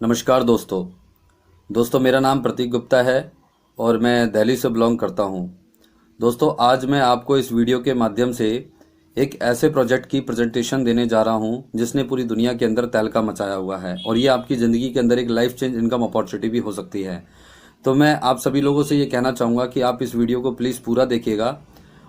नमस्कार दोस्तों मेरा नाम प्रतीक गुप्ता है और मैं दिल्ली से बिलोंग करता हूं। दोस्तों आज मैं आपको इस वीडियो के माध्यम से एक ऐसे प्रोजेक्ट की प्रेजेंटेशन देने जा रहा हूं जिसने पूरी दुनिया के अंदर तहलका मचाया हुआ है और ये आपकी ज़िंदगी के अंदर एक लाइफ चेंज इनकम अपॉर्चुनिटी भी हो सकती है। तो मैं आप सभी लोगों से ये कहना चाहूँगा कि आप इस वीडियो को प्लीज़ पूरा देखिएगा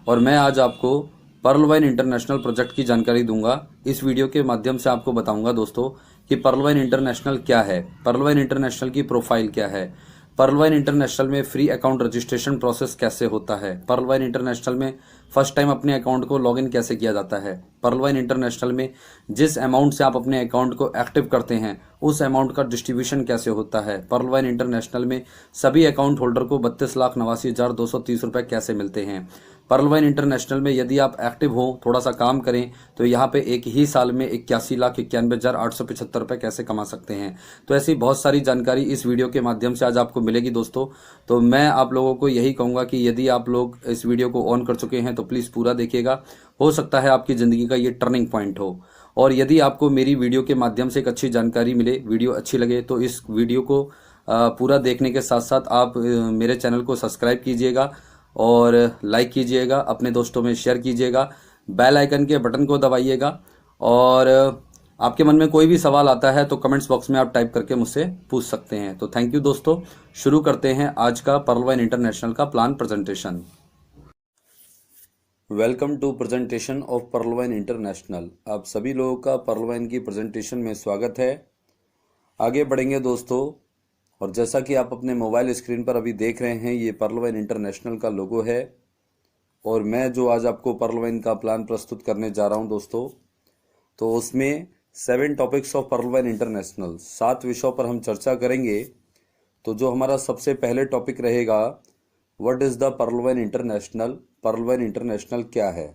और मैं आज आपको पर्ल वाइन इंटरनेशनल प्रोजेक्ट की जानकारी दूंगा। इस वीडियो के माध्यम से आपको बताऊंगा दोस्तों कि पर्ल वाइन इंटरनेशनल क्या है, पर्ल वाइन इंटरनेशनल की प्रोफाइल क्या है, पर्ल वाइन इंटरनेशनल में फ्री अकाउंट रजिस्ट्रेशन प्रोसेस कैसे होता है, पर्ल वाइन इंटरनेशनल में फर्स्ट टाइम अपने अकाउंट को लॉगिन कैसे किया जाता है, पर्ल वाइन इंटरनेशनल में जिस अमाउंट से आप अपने अकाउंट को एक्टिव करते हैं उस अमाउंट का डिस्ट्रीब्यूशन कैसे होता है, पर्ल वाइन इंटरनेशनल में सभी अकाउंट होल्डर को 32,89,230 रुपए कैसे मिलते हैं। पर्ल वाइन इंटरनेशनल में यदि आप एक्टिव हो, थोड़ा सा काम करें तो यहाँ पे एक ही साल में 81,91,875 रुपए कैसे कमा सकते हैं। तो ऐसी बहुत सारी जानकारी इस वीडियो के माध्यम से आज आपको मिलेगी दोस्तों। तो मैं आप लोगों को यही कहूँगा कि यदि आप लोग इस वीडियो को ऑन कर चुके हैं तो प्लीज़ पूरा देखिएगा, हो सकता है आपकी ज़िंदगी का ये टर्निंग पॉइंट हो। और यदि आपको मेरी वीडियो के माध्यम से एक अच्छी जानकारी मिले, वीडियो अच्छी लगे तो इस वीडियो को पूरा देखने के साथ साथ आप मेरे चैनल को सब्सक्राइब कीजिएगा और लाइक कीजिएगा, अपने दोस्तों में शेयर कीजिएगा, बेल आइकन के बटन को दबाइएगा और आपके मन में कोई भी सवाल आता है तो कमेंट्स बॉक्स में आप टाइप करके मुझसे पूछ सकते हैं। तो थैंक यू दोस्तों, शुरू करते हैं आज का पर्ल वाइन इंटरनेशनल का plan presentation. Welcome to presentation of Perl wine International. आप सभी लोगों का पर्ल वाइन की प्रेजेंटेशन में स्वागत है। आगे बढ़ेंगे दोस्तों, और जैसा कि आप अपने मोबाइल स्क्रीन पर अभी देख रहे हैं ये पर्ल वाइन इंटरनेशनल का लोगो है और मैं जो आज आपको पर्ल वाइन का प्लान प्रस्तुत करने जा रहा हूं दोस्तों, तो उसमें 7 topics of pearl wine international, 7 विषयों पर हम चर्चा करेंगे। तो जो हमारा सबसे पहले टॉपिक रहेगा, what is the Pearl wine International, Perl wine International क्या है।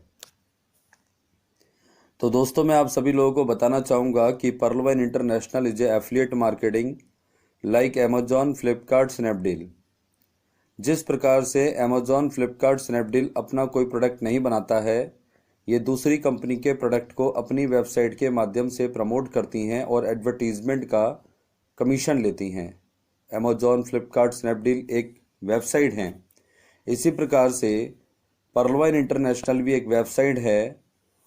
तो दोस्तों मैं आप सभी लोगों को बताना चाहूँगा कि Perl wine International is a affiliate marketing like Amazon, Flipkart, Snapdeal. जिस प्रकार से अमेजॉन, फ्लिपकार्ट, स्नैपडील अपना कोई प्रोडक्ट नहीं बनाता है, ये दूसरी कंपनी के प्रोडक्ट को अपनी वेबसाइट के माध्यम से प्रमोट करती हैं और एडवर्टीजमेंट का कमीशन लेती हैं। अमेजॉन, फ्लिपकार्ट, स्नैपडील एक वेबसाइट हैं। इसी प्रकार से पर्ल वाइन इंटरनेशनल भी एक वेबसाइट है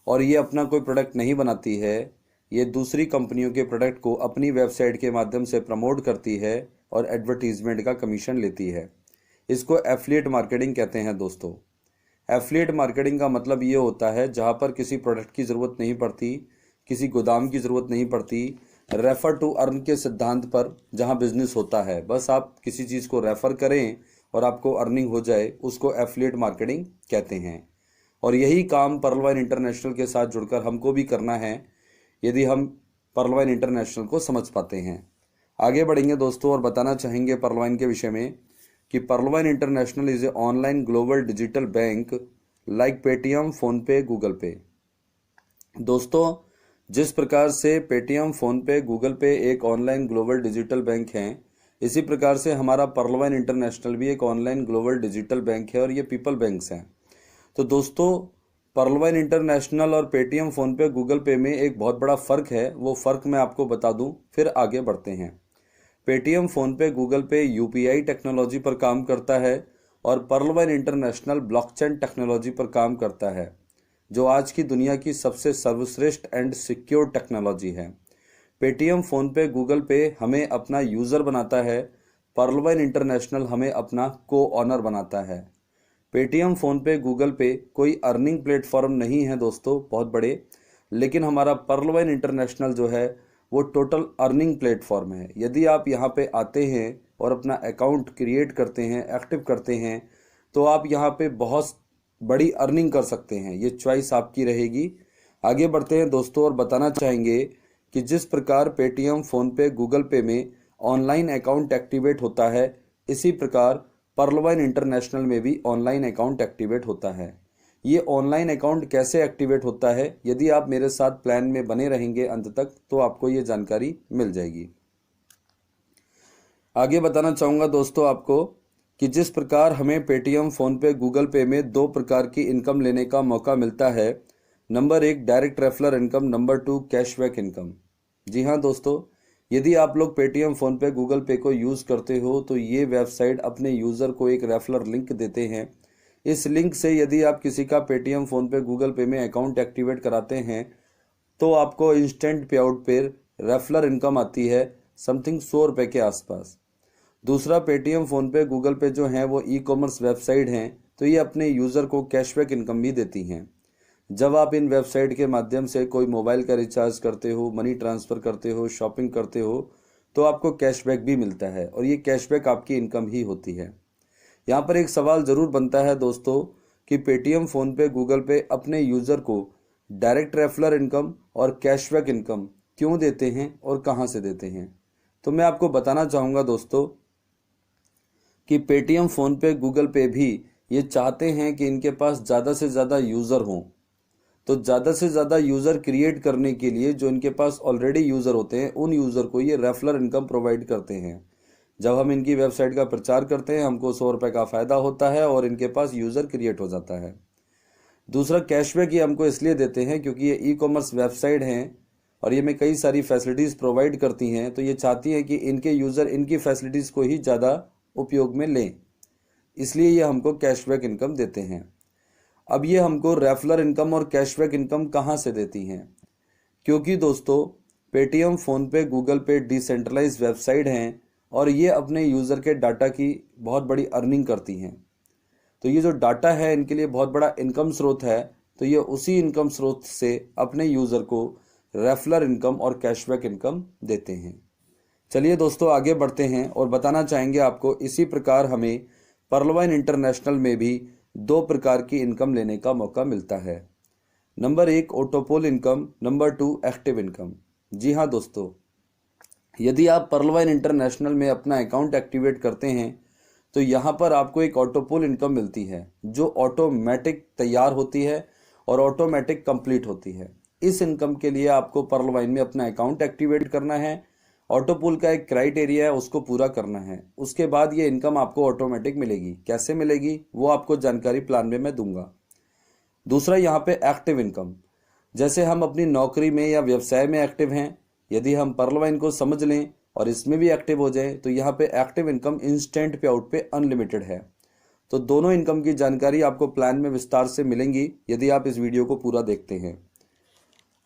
और ये अपना कोई प्रोडक्ट नहीं बनाती है, ये दूसरी कंपनियों के प्रोडक्ट को अपनी वेबसाइट के माध्यम से प्रमोट करती है और एडवर्टीजमेंट का कमीशन लेती है। इसको एफिलिएट मार्केटिंग कहते हैं दोस्तों। एफिलिएट मार्केटिंग का मतलब ये होता है जहां पर किसी प्रोडक्ट की ज़रूरत नहीं पड़ती, किसी गोदाम की ज़रूरत नहीं पड़ती, रेफर टू अर्न के सिद्धांत पर जहां बिजनेस होता है, बस आप किसी चीज़ को रेफर करें और आपको अर्निंग हो जाए, उसको एफिलिएट मार्केटिंग कहते हैं। और यही काम पर्ल वाइन इंटरनेशनल के साथ जुड़कर हमको भी करना है यदि हम पर्ल वाइन इंटरनेशनल को समझ पाते हैं। आगे बढ़ेंगे दोस्तों और बताना चाहेंगे पर्ल वाइन के विषय में कि Perl wine International is a online global digital bank like Paytm, PhonePe, Google Pay. दोस्तों जिस प्रकार से पेटीएम, फोनपे, गूगल पे एक ऑनलाइन ग्लोबल डिजिटल बैंक हैं, इसी प्रकार से हमारा पर्ल वाइन इंटरनेशनल भी एक ऑनलाइन ग्लोबल डिजिटल बैंक है और ये पीपल बैंक्स हैं। तो दोस्तों पर्ल वाइन इंटरनेशनल और पेटीएम, फोनपे, गूगल पे में एक बहुत बड़ा फ़र्क है, वो फ़र्क मैं आपको बता दूं, फिर आगे बढ़ते हैं। Paytm, PhonePe, Google Pay UPI technology पर काम करता है और Pearl wine International blockchain technology पर काम करता है, जो आज की दुनिया की सबसे सर्वश्रेष्ठ एंड सिक्योर टेक्नोलॉजी है। पेटीएम, फोनपे, गूगल पे हमें अपना यूज़र बनाता है, पर्ल वाइन इंटरनेशनल हमें अपना को ऑनर बनाता है। पेटीएम, फोनपे, गूगल पे कोई अर्निंग प्लेटफॉर्म नहीं है दोस्तों बहुत बड़े, लेकिन हमारा पर्ल वाइन इंटरनेशनल जो है वो टोटल अर्निंग प्लेटफॉर्म है। यदि आप यहाँ पे आते हैं और अपना अकाउंट क्रिएट करते हैं, एक्टिव करते हैं, तो आप यहाँ पे बहुत बड़ी अर्निंग कर सकते हैं। ये चॉइस आपकी रहेगी। आगे बढ़ते हैं दोस्तों और बताना चाहेंगे कि जिस प्रकार पेटीएम, फोनपे, गूगल पे में ऑनलाइन अकाउंट एक्टिवेट होता है, इसी प्रकार पर्ल वाइन इंटरनेशनल में भी ऑनलाइन अकाउंट एक्टिवेट होता है। ये ऑनलाइन अकाउंट कैसे एक्टिवेट होता है, यदि आप मेरे साथ प्लान में बने रहेंगे अंत तक तो आपको ये जानकारी मिल जाएगी। आगे बताना चाहूँगा दोस्तों आपको कि जिस प्रकार हमें पेटीएम, फोनपे, गूगल पे में 2 प्रकार की इनकम लेने का मौका मिलता है। Number 1 direct referral income, number 2 cashback income. जी हाँ दोस्तों, यदि आप लोग पेटीएम, फ़ोनपे, गूगल पे को यूज़ करते हो तो ये वेबसाइट अपने यूज़र को एक रेफरल लिंक देते हैं। इस लिंक से यदि आप किसी का पेटीएम, फ़ोनपे, गूगल पे में अकाउंट एक्टिवेट कराते हैं तो आपको इंस्टेंट पे आउट पे रेफरल इनकम आती है समथिंग 100 रुपये के आसपास। दूसरा, पेटीएम, फ़ोनपे, गूगल पे जो हैं वो ई कॉमर्स वेबसाइट हैं, तो ये अपने यूज़र को कैशबैक इनकम भी देती हैं। जब आप इन वेबसाइट के माध्यम से कोई मोबाइल का रिचार्ज करते हो, मनी ट्रांसफ़र करते हो, शॉपिंग करते हो, तो आपको कैशबैक भी मिलता है और ये कैशबैक आपकी इनकम ही होती है। यहाँ पर एक सवाल ज़रूर बनता है दोस्तों कि पेटीएम, फ़ोनपे, गूगल पे अपने यूज़र को डायरेक्ट रेफरल इनकम और कैशबैक इनकम क्यों देते हैं और कहाँ से देते हैं। तो मैं आपको बताना चाहूँगा दोस्तों कि पेटीएम, फ़ोनपे, गूगल पे भी ये चाहते हैं कि इनके पास ज़्यादा से ज़्यादा यूज़र हों। तो ज़्यादा से ज़्यादा यूज़र क्रिएट करने के लिए जो इनके पास ऑलरेडी यूज़र होते हैं उन यूज़र को ये रेफरल इनकम प्रोवाइड करते हैं। जब हम इनकी वेबसाइट का प्रचार करते हैं हमको 100 रुपये का फ़ायदा होता है और इनके पास यूज़र क्रिएट हो जाता है। दूसरा, कैशबैक ये हमको इसलिए देते हैं क्योंकि ये ई कॉमर्स वेबसाइट हैं और ये में कई सारी फैसिलिटीज़ प्रोवाइड करती हैं, तो ये चाहती हैं कि इनके यूज़र इनकी फैसिलिटीज़ को ही ज़्यादा उपयोग में लें, इसलिए ये हमको कैशबैक इनकम देते हैं। अब ये हमको रेफरल इनकम और कैशबैक इनकम कहाँ से देती हैं? क्योंकि दोस्तों पेटीएम, फ़ोनपे, गूगल पे डिसेंट्रलाइज वेबसाइट हैं और ये अपने यूज़र के डाटा की बहुत बड़ी अर्निंग करती हैं। तो ये जो डाटा है इनके लिए बहुत बड़ा इनकम स्रोत है, तो ये उसी इनकम स्रोत से अपने यूज़र को रेफरल इनकम और कैशबैक इनकम देते हैं। चलिए दोस्तों आगे बढ़ते हैं और बताना चाहेंगे आपको इसी प्रकार हमें पर्लवाइन इंटरनेशनल में भी 2 प्रकार की इनकम लेने का मौका मिलता है। Number 1 autopool income, number 2 active income. जी हाँ दोस्तों, यदि आप पर्लवाइन इंटरनेशनल में अपना अकाउंट एक्टिवेट करते हैं तो यहाँ पर आपको एक ऑटोपोल इनकम मिलती है जो ऑटोमेटिक तैयार होती है और ऑटोमेटिक कंप्लीट होती है। इस इनकम के लिए आपको पर्लवाइन में अपना अकाउंट एक्टिवेट करना है, ऑटोपोल का एक क्राइटेरिया है उसको पूरा करना है, उसके बाद ये इनकम आपको ऑटोमेटिक मिलेगी। कैसे मिलेगी वो आपको जानकारी प्लान में मैं दूंगा। दूसरा, यहाँ पे एक्टिव इनकम, जैसे हम अपनी नौकरी में या व्यवसाय में एक्टिव हैं, यदि हम पर्लवाइन को समझ लें और इसमें भी एक्टिव हो जाए तो यहाँ पे एक्टिव इनकम इंस्टेंट पे आउट पे अनलिमिटेड है। तो दोनों इनकम की जानकारी आपको प्लान में विस्तार से मिलेंगी यदि आप इस वीडियो को पूरा देखते हैं।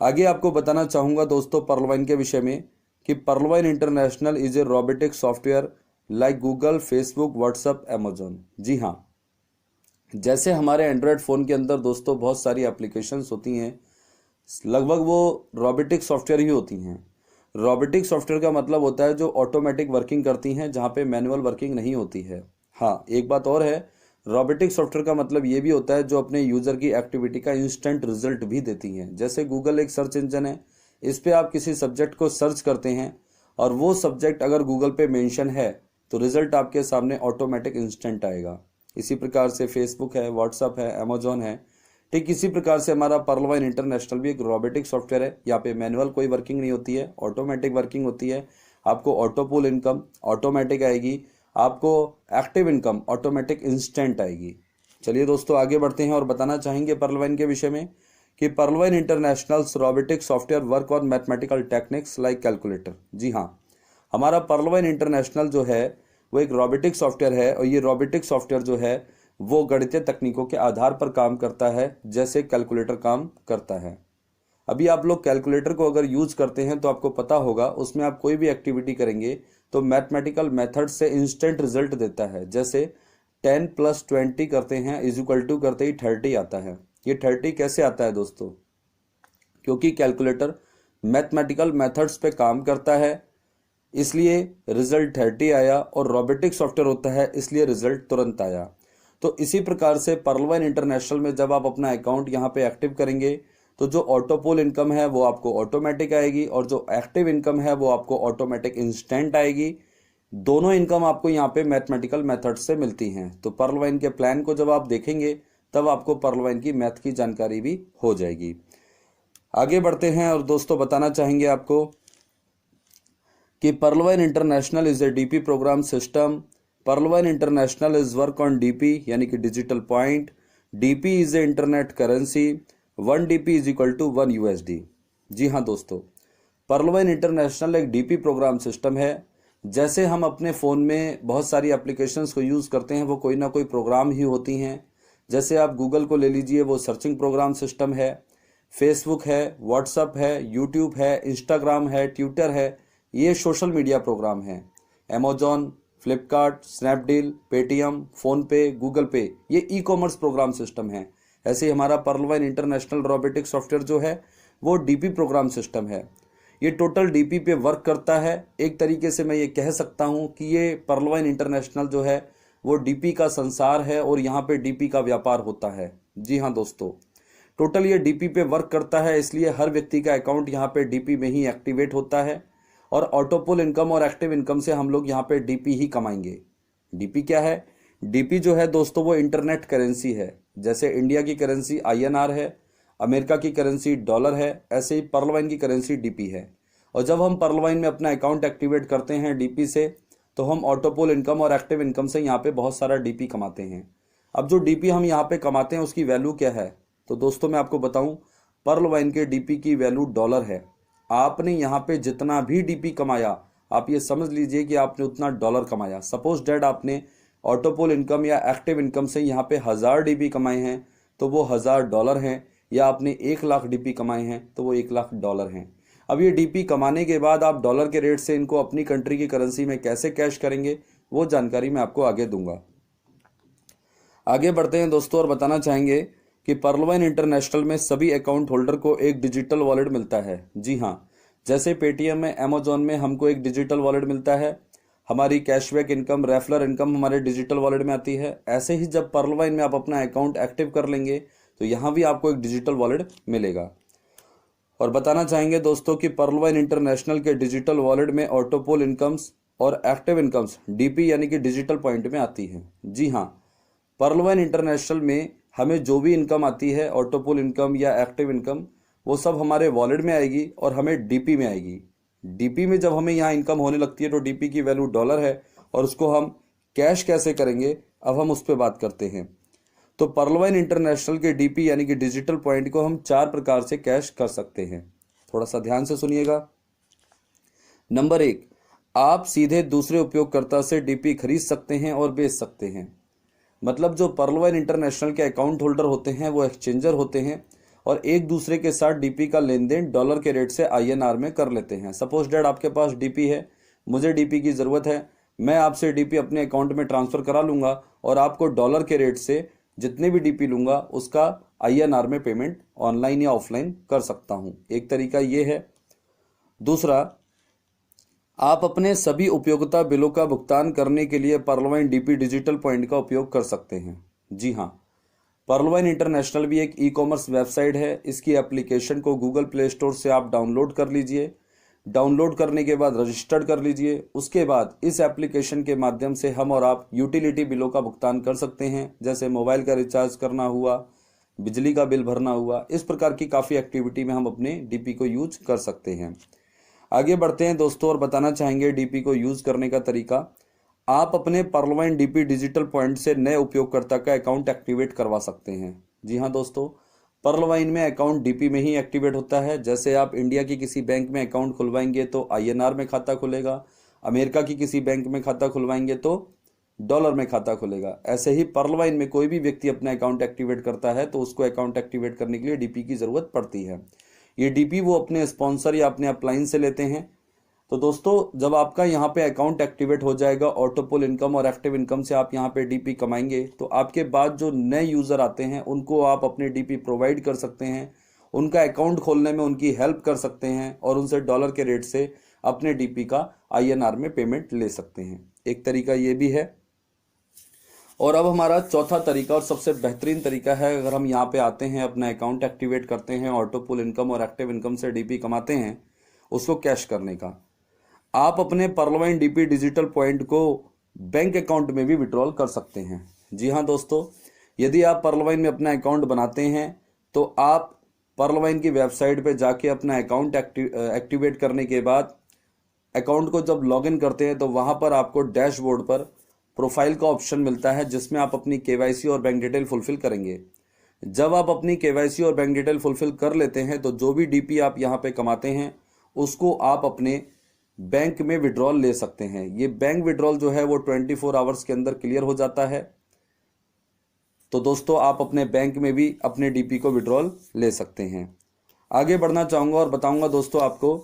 आगे आपको बताना चाहूँगा दोस्तों पर्लवाइन के विषय में कि Pearlvine International is a robotic software like Google, Facebook, WhatsApp, Amazon. जी हाँ, जैसे हमारे एंड्रॉयड फ़ोन के अंदर दोस्तों बहुत सारी एप्लीकेशंस होती हैं, लगभग वो रोबोटिक सॉफ्टवेयर ही होती हैं। रोबोटिक सॉफ्टवेयर का मतलब होता है जो ऑटोमेटिक वर्किंग करती हैं, जहाँ पे मैनुअल वर्किंग नहीं होती है। हाँ, एक बात और है, रोबोटिक सॉफ्टवेयर का मतलब ये भी होता है जो अपने यूज़र की एक्टिविटी का इंस्टेंट रिजल्ट भी देती हैं। जैसे गूगल एक सर्च इंजन है, इस पर आप किसी सब्जेक्ट को सर्च करते हैं और वो सब्जेक्ट अगर गूगल पे मेंशन है तो रिजल्ट आपके सामने ऑटोमेटिक इंस्टेंट आएगा। इसी प्रकार से फेसबुक है, व्हाट्सअप है, अमेजोन है। ठीक इसी प्रकार से हमारा पर्लवाइन इंटरनेशनल भी एक रोबोटिक सॉफ्टवेयर है। यहाँ पे मैनुअल कोई वर्किंग नहीं होती है, ऑटोमेटिक वर्किंग होती है। आपको ऑटोपोल इनकम ऑटोमेटिक आएगी, आपको एक्टिव इनकम ऑटोमेटिक इंस्टेंट आएगी। चलिए दोस्तों आगे बढ़ते हैं और बताना चाहेंगे पर्लवाइन के विषय में कि Pearlvine International's robotic software work on mathematical techniques like calculator. जी हाँ, हमारा पर्लवाइन इंटरनेशनल जो है वो एक रोबोटिक सॉफ्टवेयर है और ये रोबोटिक सॉफ्टवेयर जो है वो गणितीय तकनीकों के आधार पर काम करता है जैसे कैलकुलेटर काम करता है। अभी आप लोग कैलकुलेटर को अगर यूज करते हैं तो आपको पता होगा उसमें आप कोई भी एक्टिविटी करेंगे तो मैथमेटिकल मेथड से इंस्टेंट रिजल्ट देता है। जैसे 10 + 20 करते हैं इज इक्वल टू करते ही 30 आता है। ये 30 कैसे आता है दोस्तों? क्योंकि कैलकुलेटर मैथमेटिकल मेथड्स पे काम करता है इसलिए रिजल्ट 30 आया, और रोबोटिक सॉफ्टवेयर होता है इसलिए रिजल्ट तुरंत आया। तो इसी प्रकार से पर्लवाइन इंटरनेशनल में जब आप अपना अकाउंट यहाँ पे एक्टिव करेंगे तो जो ऑटोपोल इनकम है वो आपको ऑटोमेटिक आएगी और जो एक्टिव इनकम है वो आपको ऑटोमेटिक इंस्टेंट आएगी। दोनों इनकम आपको यहाँ पे मैथमेटिकल मेथड से मिलती हैं। तो पर्लवाइन के प्लान को जब आप देखेंगे तब आपको पर्लवाइन की मैथ की जानकारी भी हो जाएगी। आगे बढ़ते हैं और दोस्तों बताना चाहेंगे आपको कि Pearlvine International is a DP program system. Pearlvine International is work on DP यानी कि digital point. DP is a internet currency. 1 DP is equal to 1 USD। जी हाँ दोस्तों, पर्लवाइन इंटरनेशनल एक डीपी प्रोग्राम सिस्टम है। जैसे हम अपने फ़ोन में बहुत सारी एप्लीकेशंस को यूज़ करते हैं, वो कोई ना कोई प्रोग्राम ही होती हैं। जैसे आप गूगल को ले लीजिए, वो सर्चिंग प्रोग्राम सिस्टम है। फेसबुक है, व्हाट्सअप है, यूट्यूब है, इंस्टाग्राम है, ट्विटर है, ये सोशल मीडिया प्रोग्राम हैं। Amazon, Flipkart, Snapdeal, Paytm, PhonePe, Google पे, ये ई कॉमर्स प्रोग्राम सिस्टम है। ऐसे ही हमारा पर्लवाइन इंटरनेशनल रोबोटिक सॉफ्टवेयर जो है वो डीपी प्रोग्राम सिस्टम है। ये टोटल डीपी पे वर्क करता है। एक तरीके से मैं ये कह सकता हूँ कि ये पर्लवाइन इंटरनेशनल जो है वो डीपी का संसार है और यहाँ पे डीपी का व्यापार होता है। जी हाँ दोस्तों, टोटल ये डीपी पे वर्क करता है, इसलिए हर व्यक्ति का अकाउंट यहाँ पे डीपी में ही एक्टिवेट होता है और ऑटोपुल इनकम और एक्टिव इनकम से हम लोग यहाँ पे डीपी ही कमाएंगे। डीपी क्या है? डीपी जो है दोस्तों वो इंटरनेट करेंसी है। जैसे इंडिया की करेंसी आईएनआर है, अमेरिका की करेंसी डॉलर है, ऐसे ही पर्लवाइन की करेंसी डीपी है। और जब हम पर्लवाइन में अपना अकाउंट एक्टिवेट करते हैं डीपी से, तो हम ऑटोपुल इनकम और एक्टिव इनकम से यहाँ पे बहुत सारा डीपी कमाते हैं। अब जो डीपी हम यहाँ पे कमाते हैं उसकी वैल्यू क्या है? तो दोस्तों मैं आपको बताऊं, पर्लवाइन के डीपी की वैल्यू डॉलर है। आपने यहाँ पे जितना भी डीपी कमाया, आप ये समझ लीजिए कि आपने उतना डॉलर कमाया। सपोज डेट आपने ऑटोपोल इनकम या एक्टिव इनकम से यहाँ पे 1000 डीपी कमाए हैं तो वो 1000 डॉलर हैं, या आपने 1 लाख डीपी कमाए हैं तो वो 1 लाख डॉलर हैं। अब ये डीपी कमाने के बाद आप डॉलर के रेट से इनको अपनी कंट्री की करेंसी में कैसे कैश करेंगे, वो जानकारी मैं आपको आगे दूंगा। आगे बढ़ते हैं दोस्तों और बताना चाहेंगे कि पर्लवाइन इंटरनेशनल में सभी अकाउंट होल्डर को एक डिजिटल वॉलेट मिलता है। जी हाँ, जैसे पेटीएम में, अमेजॉन में हमको एक डिजिटल वॉलेट मिलता है, हमारी कैशबैक इनकम, रेफरल इनकम हमारे डिजिटल वॉलेट में आती है। ऐसे ही जब पर्लवाइन में आप अपना अकाउंट एक्टिव कर लेंगे तो यहाँ भी आपको एक डिजिटल वॉलेट मिलेगा। और बताना चाहेंगे दोस्तों कि पर्लवाइन इंटरनेशनल के डिजिटल वॉलेट में ऑटोपोल इनकम्स और एक्टिव इनकम्स डीपी यानी कि डिजिटल पॉइंट में आती हैं। जी हाँ, पर्लवाइन इंटरनेशनल में हमें जो भी इनकम आती है, ऑटोपोल इनकम या एक्टिव इनकम, वो सब हमारे वॉलेट में आएगी और हमें डीपी में आएगी। डीपी में जब हमें यहाँ इनकम होने लगती है तो डीपी की वैल्यू डॉलर है और उसको हम कैश कैसे करेंगे, अब हम उस पर बात करते हैं। तो पर्लवाइन इंटरनेशनल के डीपी यानी कि डिजिटल पॉइंट को हम 4 प्रकार से कैश कर सकते हैं। थोड़ा सा ध्यान से सुनिएगा। नंबर 1, आप सीधे दूसरे उपयोगकर्ता से डीपी खरीद सकते हैं और बेच सकते हैं। मतलब जो पर्लवाइन इंटरनेशनल के अकाउंट होल्डर होते हैं वो एक्सचेंजर होते हैं और एक दूसरे के साथ डीपी का लेन देन डॉलर के रेट से आईएनआर में कर लेते हैं। सपोज डेट आपके पास डीपी है, मुझे डीपी की ज़रूरत है, मैं आपसे डीपी अपने अकाउंट में ट्रांसफ़र करा लूँगा और आपको डॉलर के रेट से जितने भी डीपी लूँगा उसका आईएनआर में पेमेंट ऑनलाइन या ऑफलाइन कर सकता हूँ। एक तरीका ये है। दूसरा, आप अपने सभी उपयोगिता बिलों का भुगतान करने के लिए पर्लवाइन डीपी डिजिटल पॉइंट का उपयोग कर सकते हैं। जी हाँ, पर्लवाइन इंटरनेशनल भी एक ई कॉमर्स वेबसाइट है। इसकी एप्लीकेशन को गूगल प्ले स्टोर से आप डाउनलोड कर लीजिए। डाउनलोड करने के बाद रजिस्टर्ड कर लीजिए। उसके बाद इस एप्लीकेशन के माध्यम से हम और आप यूटिलिटी बिलों का भुगतान कर सकते हैं, जैसे मोबाइल का रिचार्ज करना हुआ, बिजली का बिल भरना हुआ। इस प्रकार की काफ़ी एक्टिविटी में हम अपने डीपी को यूज कर सकते हैं। आगे बढ़ते हैं दोस्तों और बताना चाहेंगे डीपी को यूज करने का तरीका। आप अपने पर्लवाइन डीपी डिजिटल पॉइंट से नए उपयोगकर्ता का अकाउंट एक्टिवेट करवा सकते हैं। जी हाँ दोस्तों, पर्लवाइन में अकाउंट डीपी में ही एक्टिवेट होता है। जैसे आप इंडिया की किसी बैंक में अकाउंट खुलवाएंगे तो आईएनआर में खाता खुलेगा, अमेरिका की किसी बैंक में खाता खुलवाएंगे तो डॉलर में खाता खुलेगा। ऐसे ही पर्लवाइन में कोई भी व्यक्ति अपना अकाउंट एक्टिवेट करता है तो उसको अकाउंट एक्टिवेट करने के लिए डीपी की ज़रूरत पड़ती है। ये डीपी वो अपने स्पॉन्सर या अपने अपलाइन से लेते हैं। तो दोस्तों, जब आपका यहाँ पे अकाउंट एक्टिवेट हो जाएगा, ऑटोपोल इनकम और एक्टिव इनकम से आप यहाँ पे डीपी कमाएंगे, तो आपके बाद जो नए यूज़र आते हैं उनको आप अपने डीपी प्रोवाइड कर सकते हैं, उनका अकाउंट खोलने में उनकी हेल्प कर सकते हैं और उनसे डॉलर के रेट से अपने डीपी का आईएनआर में पेमेंट ले सकते हैं। एक तरीका ये भी है। और अब हमारा चौथा तरीका और सबसे बेहतरीन तरीका है, अगर हम यहाँ पे आते हैं, अपना अकाउंट एक्टिवेट करते हैं, ऑटोपोल इनकम और एक्टिव इनकम से डीपी कमाते हैं, उसको कैश करने का। आप अपने पर्लवाइन डीपी डिजिटल पॉइंट को बैंक अकाउंट में भी विड्रॉल कर सकते हैं। जी हाँ दोस्तों, यदि आप पर्लवाइन में अपना अकाउंट बनाते हैं तो आप पर्लवाइन की वेबसाइट पे जाके अपना अकाउंट एक्टिवेट करने के बाद अकाउंट को जब लॉगिन करते हैं तो वहाँ पर आपको डैशबोर्ड पर प्रोफाइल का ऑप्शन मिलता है, जिसमें आप अपनी केवाईसी और बैंक डिटेल फुलफिल करेंगे। जब आप अपनी केवाईसी और बैंक डिटेल फुलफिल कर लेते हैं तो जो भी डीपी आप यहाँ पे कमाते हैं उसको आप अपने बैंक में विड्रॉल ले सकते हैं। ये बैंक विड्रॉल जो है वो 24 आवर्स के अंदर क्लियर हो जाता है। तो दोस्तों आप अपने बैंक में भी अपने डीपी को विड्रॉल ले सकते हैं। आगे बढ़ना चाहूँगा और बताऊँगा दोस्तों आपको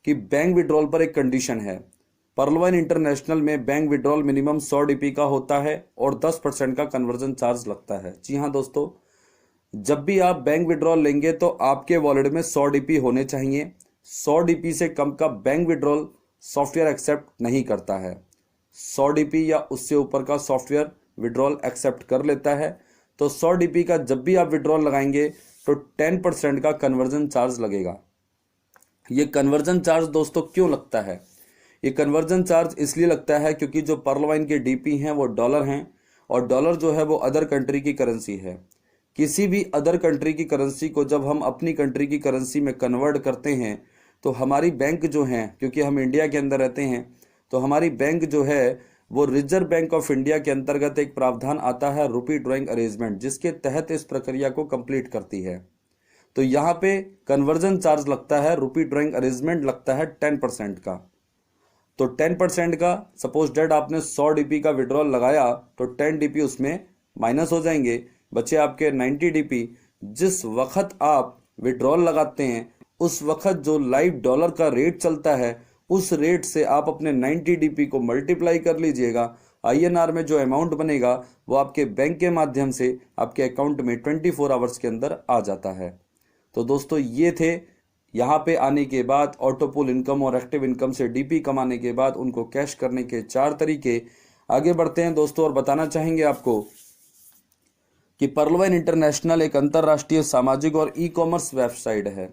कि बैंक विड्रॉल पर एक कंडीशन है। पर्ल वाइन इंटरनेशनल में बैंक विड्रॉल मिनिमम 100 डीपी का होता है और 10% का कन्वर्जन चार्ज लगता है। जी हाँ दोस्तों, जब भी आप बैंक विड्रॉल लेंगे तो आपके वॉलेट में 100 डीपी होने चाहिए। 100 डीपी से कम का बैंक विड्रॉल सॉफ्टवेयर एक्सेप्ट नहीं करता है। 100 डीपी या उससे ऊपर का सॉफ्टवेयर विड्रॉल एक्सेप्ट कर लेता है। तो 100 डीपी का जब भी आप विड्रॉल लगाएंगे तो 10% का कन्वर्जन चार्ज लगेगा। ये कन्वर्जन चार्ज दोस्तों क्यों लगता है? ये कन्वर्जन चार्ज इसलिए लगता है क्योंकि जो पर्ल वाइन के डीपी हैं वो डॉलर हैं और डॉलर जो है वो अदर कंट्री की करेंसी है। किसी भी अदर कंट्री की करेंसी को जब हम अपनी कंट्री की करेंसी में कन्वर्ट करते हैं तो हमारी बैंक जो है, क्योंकि हम इंडिया के अंदर रहते हैं, तो हमारी बैंक जो है वो रिजर्व बैंक ऑफ इंडिया के अंतर्गत एक प्रावधान आता है रुपी ड्राइंग अरेंजमेंट, जिसके तहत इस प्रक्रिया को कंप्लीट करती है। तो यहाँ पे कन्वर्जन चार्ज लगता है, रुपी ड्राइंग अरेंजमेंट लगता है 10% का। तो 10% का, सपोज डेट आपने 100 डीपी का विड्रॉल लगाया तो 10 डीपी उसमें माइनस हो जाएंगे, बचे आपके 90 डीपी। जिस वक्त आप विड्रॉल लगाते हैं उस वक्त जो लाइव डॉलर का रेट चलता है उस रेट से आप अपने 90 डीपी को मल्टीप्लाई कर लीजिएगा। आईएनआर में जो अमाउंट बनेगा वो आपके बैंक के माध्यम से आपके अकाउंट में 24 आवर्स के अंदर आ जाता है। तो दोस्तों ये थे यहाँ पे आने के बाद ऑटोपुल इनकम और एक्टिव इनकम से डीपी कमाने के बाद उनको कैश करने के 4 तरीके। आगे बढ़ते हैं दोस्तों और बताना चाहेंगे आपको कि पर्ल वाइन इंटरनेशनल एक अंतर्राष्ट्रीय सामाजिक और ई कॉमर्स वेबसाइट है।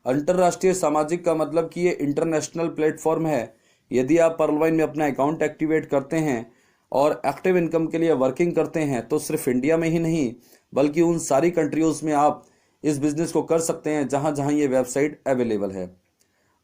अंतर्राष्ट्रीय सामाजिक का मतलब कि ये इंटरनेशनल प्लेटफॉर्म है। यदि आप पर्ल वाइन में अपना अकाउंट एक्टिवेट करते हैं और एक्टिव इनकम के लिए वर्किंग करते हैं तो सिर्फ इंडिया में ही नहीं बल्कि उन सारी कंट्रीज में आप इस बिजनेस को कर सकते हैं जहां जहां ये वेबसाइट अवेलेबल है।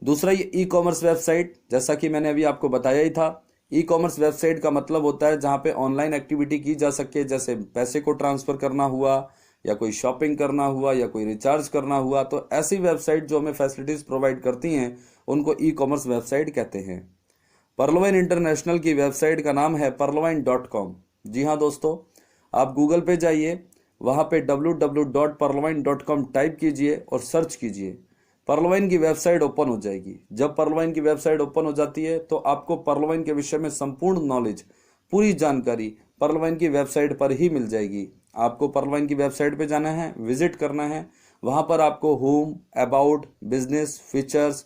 दूसरा, ये ई कॉमर्स वेबसाइट, जैसा कि मैंने अभी आपको बताया ही था, ई कॉमर्स वेबसाइट का मतलब होता है जहां पे ऑनलाइन एक्टिविटी की जा सके, जैसे पैसे को ट्रांसफर करना हुआ या कोई शॉपिंग करना हुआ या कोई रिचार्ज करना हुआ। तो ऐसी वेबसाइट जो हमें फैसिलिटीज प्रोवाइड करती हैं उनको ई कॉमर्स वेबसाइट कहते हैं। पर्ल वाइन इंटरनेशनल की वेबसाइट का नाम है perlwine.com। जी हाँ दोस्तों, आप गूगल पे जाइए, वहां पे www.perlwine.com टाइप कीजिए और सर्च कीजिए। पर्ल वाइन की वेबसाइट ओपन हो जाएगी। जब पर्ल वाइन की वेबसाइट ओपन हो जाती है तो आपको पर्ल वाइन के विषय में संपूर्ण नॉलेज, पूरी जानकारी पर्ल वाइन की वेबसाइट पर ही मिल जाएगी। आपको पर्ल वाइन की वेबसाइट पे जाना है, विजिट करना है। वहां पर आपको home, about, business, features,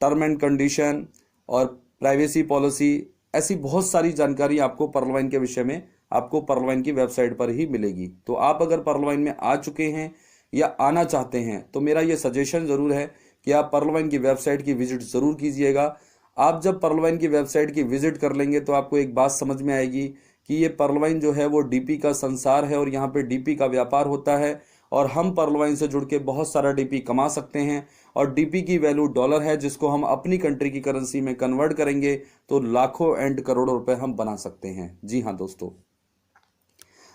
term and condition और प्राइवेसी पॉलिसी, ऐसी बहुत सारी जानकारी आपको पर्ल वाइन के विषय में आपको पर्ल वाइन की वेबसाइट पर ही मिलेगी। तो आप अगर पर्ल वाइन में आ चुके हैं या आना चाहते हैं तो मेरा ये सजेशन जरूर है कि आप पर्ल वाइन की वेबसाइट की विजिट जरूर कीजिएगा। आप जब पर्ल वाइन की वेबसाइट की विजिट कर लेंगे तो आपको एक बात समझ में आएगी कि ये पर्ल वाइन जो है वो डीपी का संसार है और यहाँ पे डीपी का व्यापार होता है और हम पर्ल वाइन से जुड़ के बहुत सारा डीपी कमा सकते हैं। और डीपी की वैल्यू डॉलर है, जिसको हम अपनी कंट्री की करेंसी में कन्वर्ट करेंगे तो लाखों एंड करोड़ों रुपए हम बना सकते हैं। जी हाँ दोस्तों,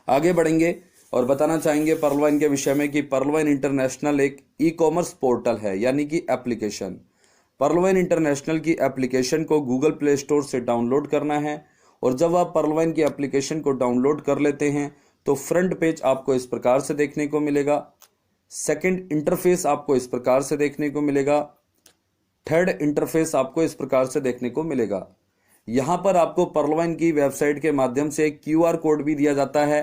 आगे बढ़ेंगे और बताना चाहेंगे पर्ल वाइन के विषय में कि पर्ल वाइन इंटरनेशनल एक ई कॉमर्स पोर्टल है, यानी कि एप्लीकेशन। पर्ल वाइन इंटरनेशनल की एप्लीकेशन को गूगल प्ले स्टोर से डाउनलोड करना है और जब आप पर्ल वाइन की एप्लीकेशन को डाउनलोड कर लेते हैं तो फ्रंट पेज आपको इस प्रकार से देखने को मिलेगा। सेकंड इंटरफेस आपको इस प्रकार से देखने को मिलेगा। थर्ड इंटरफेस आपको इस प्रकार से देखने को मिलेगा। यहाँ पर आपको पर्ल वाइन की वेबसाइट के माध्यम से एक QR कोड भी दिया जाता है।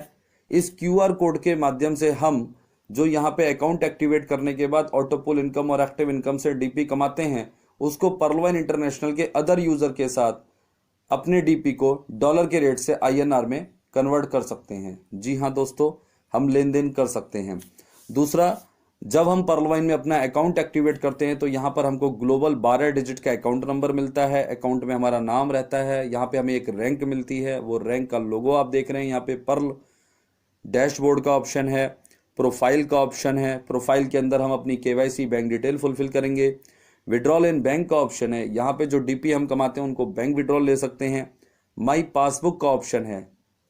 इस QR कोड के माध्यम से हम जो यहाँ पे अकाउंट एक्टिवेट करने के बाद ऑटोपुल इनकम और एक्टिव इनकम से डीपी कमाते हैं उसको पर्ल वाइन इंटरनेशनल के अदर यूजर के साथ अपने डीपी को डॉलर के रेट से INR में कन्वर्ट कर सकते हैं। जी हाँ दोस्तों, हम लेन देन कर सकते हैं। दूसरा, जब हम पर्ल वाइन में अपना अकाउंट एक्टिवेट करते हैं तो यहाँ पर हमको ग्लोबल 12 डिजिट का अकाउंट नंबर मिलता है। अकाउंट में हमारा नाम रहता है। यहाँ पे हमें एक रैंक मिलती है, वो रैंक का लोगो आप देख रहे हैं। यहाँ पे पर्ल डैशबोर्ड का ऑप्शन है, प्रोफाइल का ऑप्शन है। प्रोफाइल के अंदर हम अपनी KYC बैंक डिटेल फुलफिल करेंगे। विड्रॉल इन बैंक का ऑप्शन है, यहाँ पे जो डीपी हम कमाते हैं उनको बैंक विड्रॉल ले सकते हैं। माई पासबुक का ऑप्शन है,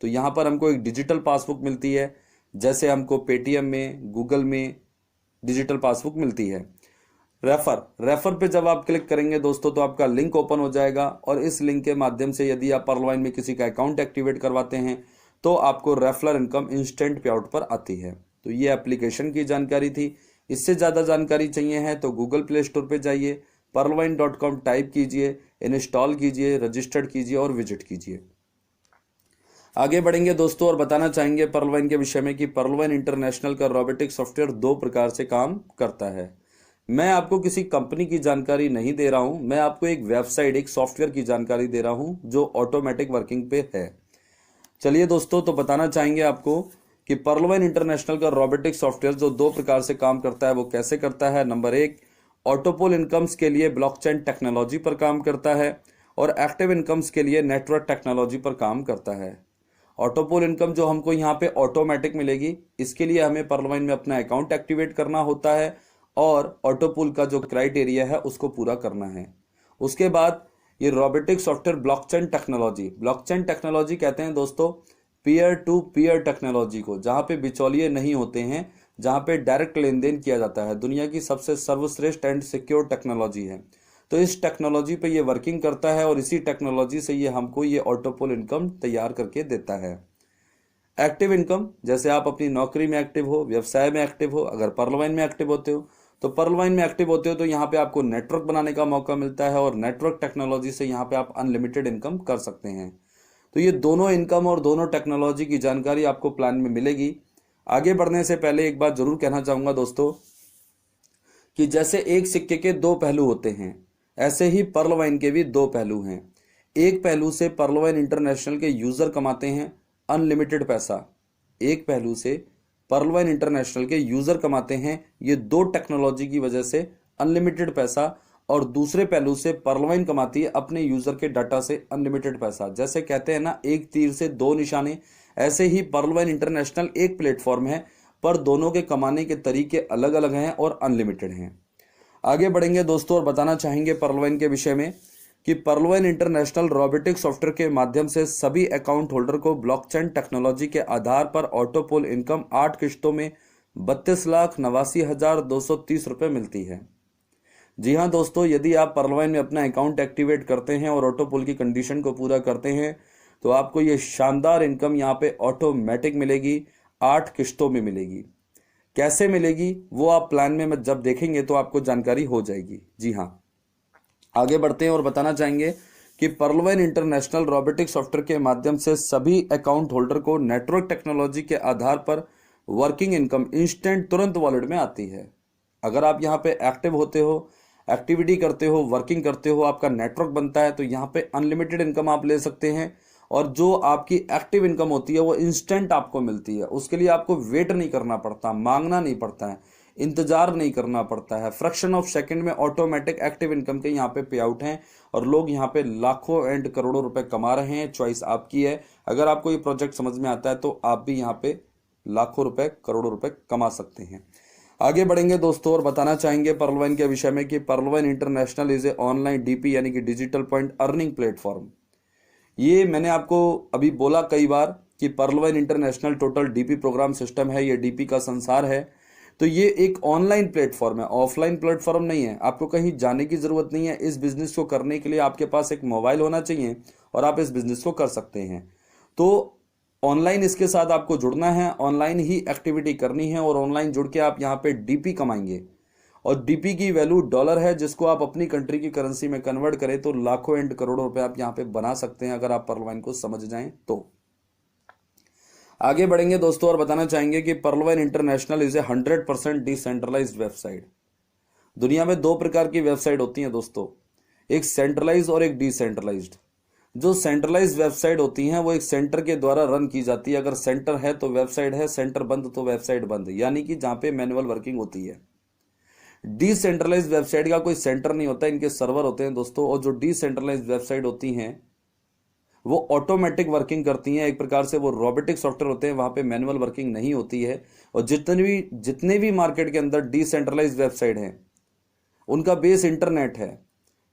तो यहाँ पर हमको एक डिजिटल पासबुक मिलती है, जैसे हमको पेटीएम में, गूगल में डिजिटल पासबुक मिलती है। रेफर पे जब आप क्लिक करेंगे दोस्तों तो आपका लिंक ओपन हो जाएगा और इस लिंक के माध्यम से यदि आप पर्लवाइन में किसी का अकाउंट एक्टिवेट करवाते हैं तो आपको रेफरल इनकम इंस्टेंट पे आउट पर आती है। तो ये एप्लीकेशन की जानकारी थी। इससे ज़्यादा जानकारी चाहिए है तो गूगल प्ले स्टोर पे जाइए, perlvine.com टाइप कीजिए, इंस्टॉल कीजिए, रजिस्टर्ड कीजिए और विजिट कीजिए। आगे बढ़ेंगे दोस्तों और बताना चाहेंगे पर्लवाइन के विषय में कि पर्लवाइन इंटरनेशनल का रोबोटिक सॉफ्टवेयर दो प्रकार से काम करता है। मैं आपको किसी कंपनी की जानकारी नहीं दे रहा हूं, मैं आपको एक वेबसाइट, एक सॉफ्टवेयर की जानकारी दे रहा हूं जो ऑटोमेटिक वर्किंग पे है। चलिए दोस्तों, तो बताना चाहेंगे आपको कि पर्लवाइन इंटरनेशनल का रोबोटिक सॉफ्टवेयर जो दो प्रकार से काम करता है वो कैसे करता है। नंबर एक, ऑटोपोल इनकम्स के लिए ब्लॉकचेन टेक्नोलॉजी पर काम करता है और एक्टिव इनकम्स के लिए नेटवर्क टेक्नोलॉजी पर काम करता है। ऑटोपोल इनकम जो हमको यहाँ पे ऑटोमेटिक मिलेगी, इसके लिए हमें पर्लवाइन में अपना अकाउंट एक्टिवेट करना होता है और ऑटोपोल का जो क्राइटेरिया है उसको पूरा करना है। उसके बाद ये रोबोटिक सॉफ्टवेयर ब्लॉकचेन टेक्नोलॉजी कहते हैं दोस्तों पीयर टू पीयर टेक्नोलॉजी को, जहां पे बिचौलिए नहीं होते हैं, जहां पे डायरेक्ट लेन देन किया जाता है। दुनिया की सबसे सर्वश्रेष्ठ एंड सिक्योर टेक्नोलॉजी है। तो इस टेक्नोलॉजी पे ये वर्किंग करता है और इसी टेक्नोलॉजी से ये हमको ये ऑटोपोल इनकम तैयार करके देता है। एक्टिव इनकम, जैसे आप अपनी नौकरी में एक्टिव हो, व्यवसाय में एक्टिव हो, अगर पर्लवाइन में एक्टिव होते हो तो यहाँ पे आपको नेटवर्क बनाने का मौका मिलता है और नेटवर्क टेक्नोलॉजी से यहाँ पे आप अनलिमिटेड इनकम कर सकते हैं। तो ये दोनों इनकम और दोनों टेक्नोलॉजी की जानकारी आपको प्लान में मिलेगी। आगे बढ़ने से पहले एक बात जरूर कहना चाहूंगा दोस्तों कि जैसे एक सिक्के के दो पहलू होते हैं, ऐसे ही पर्लवाइन के भी दो पहलू हैं। एक पहलू से पर्लवाइन इंटरनेशनल के यूजर कमाते हैं अनलिमिटेड पैसा, एक पहलू से पर्लवाइन इंटरनेशनल के यूजर कमाते हैं ये दो टेक्नोलॉजी की वजह से अनलिमिटेड पैसा, और दूसरे पहलू से पर्लवाइन कमाती है अपने यूजर के डाटा से अनलिमिटेड पैसा। जैसे कहते हैं ना, एक तीर से दो निशाने, ऐसे ही पर्लवाइन इंटरनेशनल एक प्लेटफॉर्म है पर दोनों के कमाने के तरीके अलग अलग हैं और अनलिमिटेड हैं। आगे बढ़ेंगे दोस्तों और बताना चाहेंगे पर्लवाइन के विषय में कि पर्लवाइन इंटरनेशनल रोबोटिक सॉफ्टवेयर के माध्यम से सभी अकाउंट होल्डर को ब्लॉकचेन टेक्नोलॉजी के आधार पर ऑटोपोल इनकम 8 किश्तों में 32,89,230 रुपए मिलती है। जी हाँ दोस्तों, यदि आप पर्लवाइन में अपना अकाउंट एक्टिवेट करते हैं और ऑटोपोल की कंडीशन को पूरा करते हैं तो आपको ये शानदार इनकम यहाँ पे ऑटोमेटिक मिलेगी, 8 किश्तों में मिलेगी। कैसे मिलेगी वो आप प्लान में जब देखेंगे तो आपको जानकारी हो जाएगी। जी हाँ, आगे बढ़ते हैं और बताना चाहेंगे कि पर्लवाइन इंटरनेशनल रोबोटिक सॉफ्टवेयर के माध्यम से सभी अकाउंट होल्डर को नेटवर्क टेक्नोलॉजी के आधार पर वर्किंग इनकम इंस्टेंट तुरंत वॉलेट में आती है। अगर आप यहाँ पे एक्टिव होते हो, एक्टिविटी करते हो, वर्किंग करते हो, आपका नेटवर्क बनता है तो यहाँ पे अनलिमिटेड इनकम आप ले सकते हैं और जो आपकी एक्टिव इनकम होती है वो इंस्टेंट आपको मिलती है। उसके लिए आपको वेट नहीं करना पड़ता, मांगना नहीं पड़ता है, इंतजार नहीं करना पड़ता है। फ्रैक्शन ऑफ सेकंड में ऑटोमेटिक एक्टिव इनकम के यहाँ पे पे आउट हैं और लोग यहाँ पे लाखों एंड करोड़ों रुपए कमा रहे हैं। चॉइस आपकी है। अगर आपको ये प्रोजेक्ट समझ में आता है तो आप भी यहाँ पे लाखों रुपए, करोड़ों रुपए कमा सकते हैं। आगे बढ़ेंगे दोस्तों और बताना चाहेंगे पर्लवाइन के विषय में कि Pearlvine International is a online DP यानी कि डिजिटल पॉइंट अर्निंग प्लेटफॉर्म। ये मैंने आपको अभी बोला कई बार कि Pearlvine International total DP program system है, ये डीपी का संसार है। तो ये एक ऑनलाइन प्लेटफॉर्म है, ऑफलाइन प्लेटफॉर्म नहीं है। आपको कहीं जाने की जरूरत नहीं है। इस बिजनेस को करने के लिए आपके पास एक मोबाइल होना चाहिए और आप इस बिजनेस को कर सकते हैं। तो ऑनलाइन इसके साथ आपको जुड़ना है, ऑनलाइन ही एक्टिविटी करनी है और ऑनलाइन जुड़ के आप यहाँ पे डीपी कमाएंगे और डीपी की वैल्यू डॉलर है, जिसको आप अपनी कंट्री की करेंसी में कन्वर्ट करें तो लाखों एंड करोड़ों रुपए आप यहाँ पे बना सकते हैं अगर आप पर्लवाइन को समझ जाएं तो। आगे बढ़ेंगे दोस्तों और बताना चाहेंगे कि Pearlvine International is a 100% decentralised website. दुनिया में दो प्रकार की वेबसाइट होती हैं दोस्तों, एक सेंट्रलाइज और एक डिसेंट्रलाइज्ड। जो सेंट्रलाइज्ड वेबसाइट होती हैं वो एक सेंटर के द्वारा रन की जाती है। अगर सेंटर है तो वेबसाइट है, सेंटर बंद तो वेबसाइट बंद, यानी कि जहां पे मैनुअल वर्किंग होती है। डिसेंट्रलाइज्ड वेबसाइट का कोई सेंटर नहीं होता, इनके सर्वर होते हैं दोस्तों। और जो डिसेंट्रलाइज्ड वेबसाइट होती हैं वो ऑटोमेटिक वर्किंग करती हैं, एक प्रकार से वो रोबोटिक सॉफ्टवेयर होते हैं, वहां पे मैनुअल वर्किंग नहीं होती है। और जितने भी मार्केट के अंदर डिसेंट्रलाइज्ड वेबसाइट हैं उनका बेस इंटरनेट है।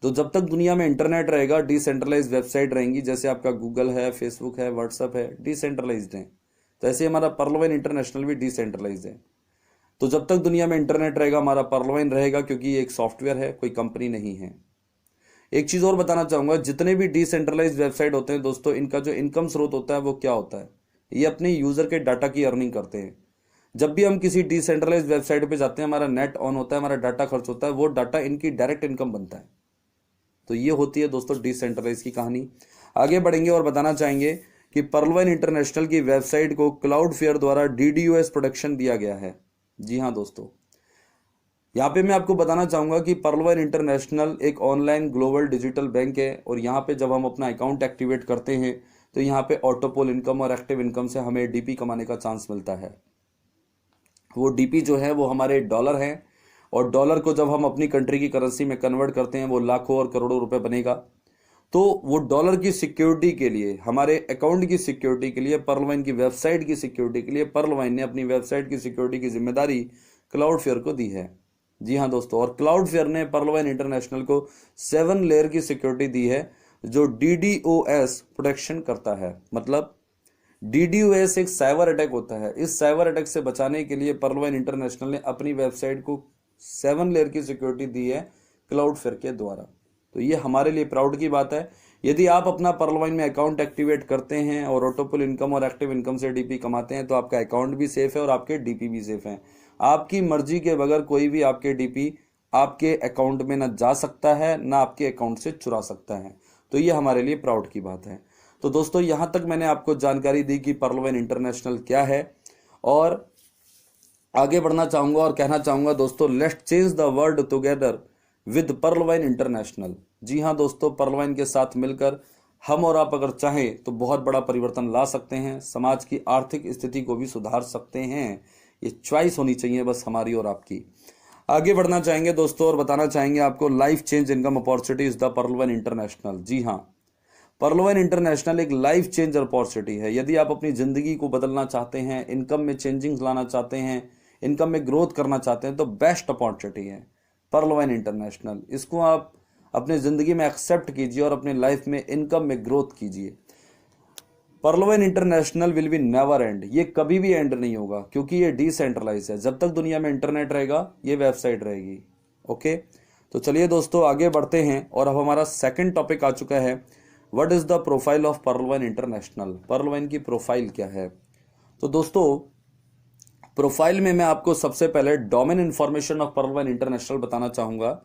तो जब तक दुनिया में इंटरनेट रहेगा डिसेंट्रलाइज्ड वेबसाइट रहेंगी। जैसे आपका गूगल है, फेसबुक है, व्हाट्सएप है, डिसेंट्रलाइज्ड है। तो ऐसे हमारा पर्लवाइन इंटरनेशनल भी डिसेंट्रलाइज्ड है। तो जब तक दुनिया में इंटरनेट रहेगा हमारा पर्लवाइन रहेगा, क्योंकि ये एक सॉफ्टवेयर है, कोई कंपनी नहीं है। एक चीज और बताना चाहूंगा, जितने भी डिसेंट्रलाइज वेबसाइट होते हैं दोस्तों, इनका जो इनकम स्रोत होता है वो क्या होता है? ये अपने यूजर के डाटा की अर्निंग करते हैं। जब भी हम किसी डिसेंट्रलाइज वेबसाइट पे जाते हैं, हमारा नेट ऑन होता है, हमारा डाटा खर्च होता है, वो डाटा इनकी डायरेक्ट इनकम बनता है। तो ये होती है दोस्तों डिसेंट्रलाइज की कहानी। आगे बढ़ेंगे और बताना चाहेंगे कि पर्लवाइन इंटरनेशनल की वेबसाइट को क्लाउडफेयर द्वारा DDoS प्रोटेक्शन दिया गया है। जी हाँ दोस्तों, यहाँ पे मैं आपको बताना चाहूंगा कि पर्लवाइन इंटरनेशनल एक ऑनलाइन ग्लोबल डिजिटल बैंक है, और यहाँ पे जब हम अपना अकाउंट एक्टिवेट करते हैं तो यहाँ पे ऑटोपोल इनकम और एक्टिव इनकम से हमें DP कमाने का चांस मिलता है। वो DP जो है वो हमारे डॉलर हैं, और डॉलर को जब हम अपनी कंट्री की करेंसी में कन्वर्ट करते हैं वो लाखों और करोड़ों रुपए बनेगा। तो वो डॉलर की सिक्योरिटी के लिए, हमारे अकाउंट की सिक्योरिटी के लिए, पर्लवाइन की वेबसाइट की सिक्योरिटी के लिए पर्लवाइन ने अपनी वेबसाइट की सिक्योरिटी की जिम्मेदारी क्लाउडफेयर को दी है। जी हाँ दोस्तों, और क्लाउडफेयर ने पर्लवाइन इंटरनेशनल को 7 लेयर की सिक्योरिटी दी है जो DDoS प्रोटेक्शन करता है। मतलब DDoS एक साइबर अटैक होता है। इस साइबर अटैक से बचाने के लिए पर्लवाइन इंटरनेशनल ने अपनी वेबसाइट को 7 लेयर की सिक्योरिटी दी है क्लाउडफेयर के द्वारा। तो ये हमारे लिए प्राउड की बात है। यदि आप अपना पर्लवाइन में अकाउंट एक्टिवेट करते हैं और ऑटोपोल इनकम और एक्टिव इनकम से DP कमाते हैं तो आपका अकाउंट भी सेफ है और आपके DP भी सेफ हैं। आपकी मर्जी के बगैर कोई भी आपके DP आपके अकाउंट में न जा सकता है, न आपके अकाउंट से चुरा सकता है। तो ये हमारे लिए प्राउड की बात है। तो दोस्तों, यहां तक मैंने आपको जानकारी दी कि पर्लवाइन इंटरनेशनल क्या है, और आगे बढ़ना चाहूंगा और कहना चाहूंगा दोस्तों, let's change the world together with Pearlvine International. जी हाँ दोस्तों, पर्लवाइन के साथ मिलकर हम और आप अगर चाहें तो बहुत बड़ा परिवर्तन ला सकते हैं, समाज की आर्थिक स्थिति को भी सुधार सकते हैं। ये चॉइस होनी चाहिए बस हमारी और आपकी। आगे बढ़ना चाहेंगे दोस्तों और बताना चाहेंगे आपको, life change income opportunities the Pearlvine International. जी हाँ, पर्लवाइन इंटरनेशनल एक लाइफ चेंज अपॉर्चुनिटी है। यदि आप अपनी जिंदगी को बदलना चाहते हैं, इनकम में चेंजिंग्स लाना चाहते हैं, इनकम में ग्रोथ करना चाहते हैं, तो बेस्ट अपॉर्चुनिटी है पर्लवाइन इंटरनेशनल। इसको आप अपने जिंदगी में एक्सेप्ट कीजिए और अपने लाइफ में इनकम में ग्रोथ कीजिए। पर्लवाइन international will be never and, ये कभी भी एंड नहीं होगा, क्योंकि ये डिसेंट्रलाइज है। जब तक दुनिया में इंटरनेट रहेगा ये वेबसाइट रहेगी। ओके, तो चलिए दोस्तों आगे बढ़ते हैं, और अब हमारा सेकंड टॉपिक आ चुका है, what is the profile of Pearlvine international. पर्लवाइन की प्रोफाइल क्या है? तो दोस्तों, प्रोफाइल में मैं आपको सबसे पहले domain information of Pearlvine international बताना चाहूंगा।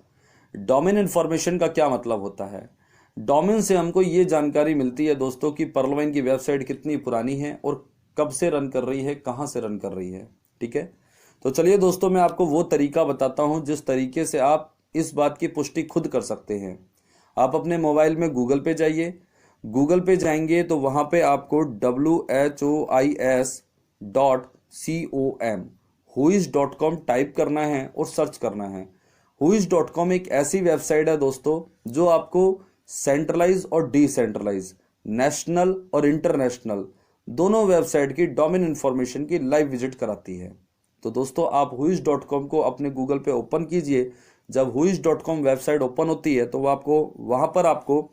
डोमेन इंफॉर्मेशन का क्या मतलब होता है? डोमेन से हमको ये जानकारी मिलती है दोस्तों कि पर्लवाइन की वेबसाइट कितनी पुरानी है और कब से रन कर रही है, कहां से रन कर रही है। ठीक है, तो चलिए दोस्तों मैं आपको वो तरीका बताता हूं जिस तरीके से आप इस बात की पुष्टि खुद कर सकते हैं। आप अपने मोबाइल में गूगल पे जाइए। गूगल पे जाएंगे तो वहां पे आपको WHOIS.com whois.com टाइप करना है और सर्च करना है। whois.com एक ऐसी वेबसाइट है दोस्तों जो आपको सेंट्रलाइज और डिसेंट्रलाइज, नेशनल और इंटरनेशनल दोनों वेबसाइट की डोमेन इंफॉर्मेशन की लाइव विजिट कराती है। तो दोस्तों आप whois.com को अपने गूगल पे ओपन कीजिए। जब whois.com वेबसाइट ओपन होती है तो वहां पर आपको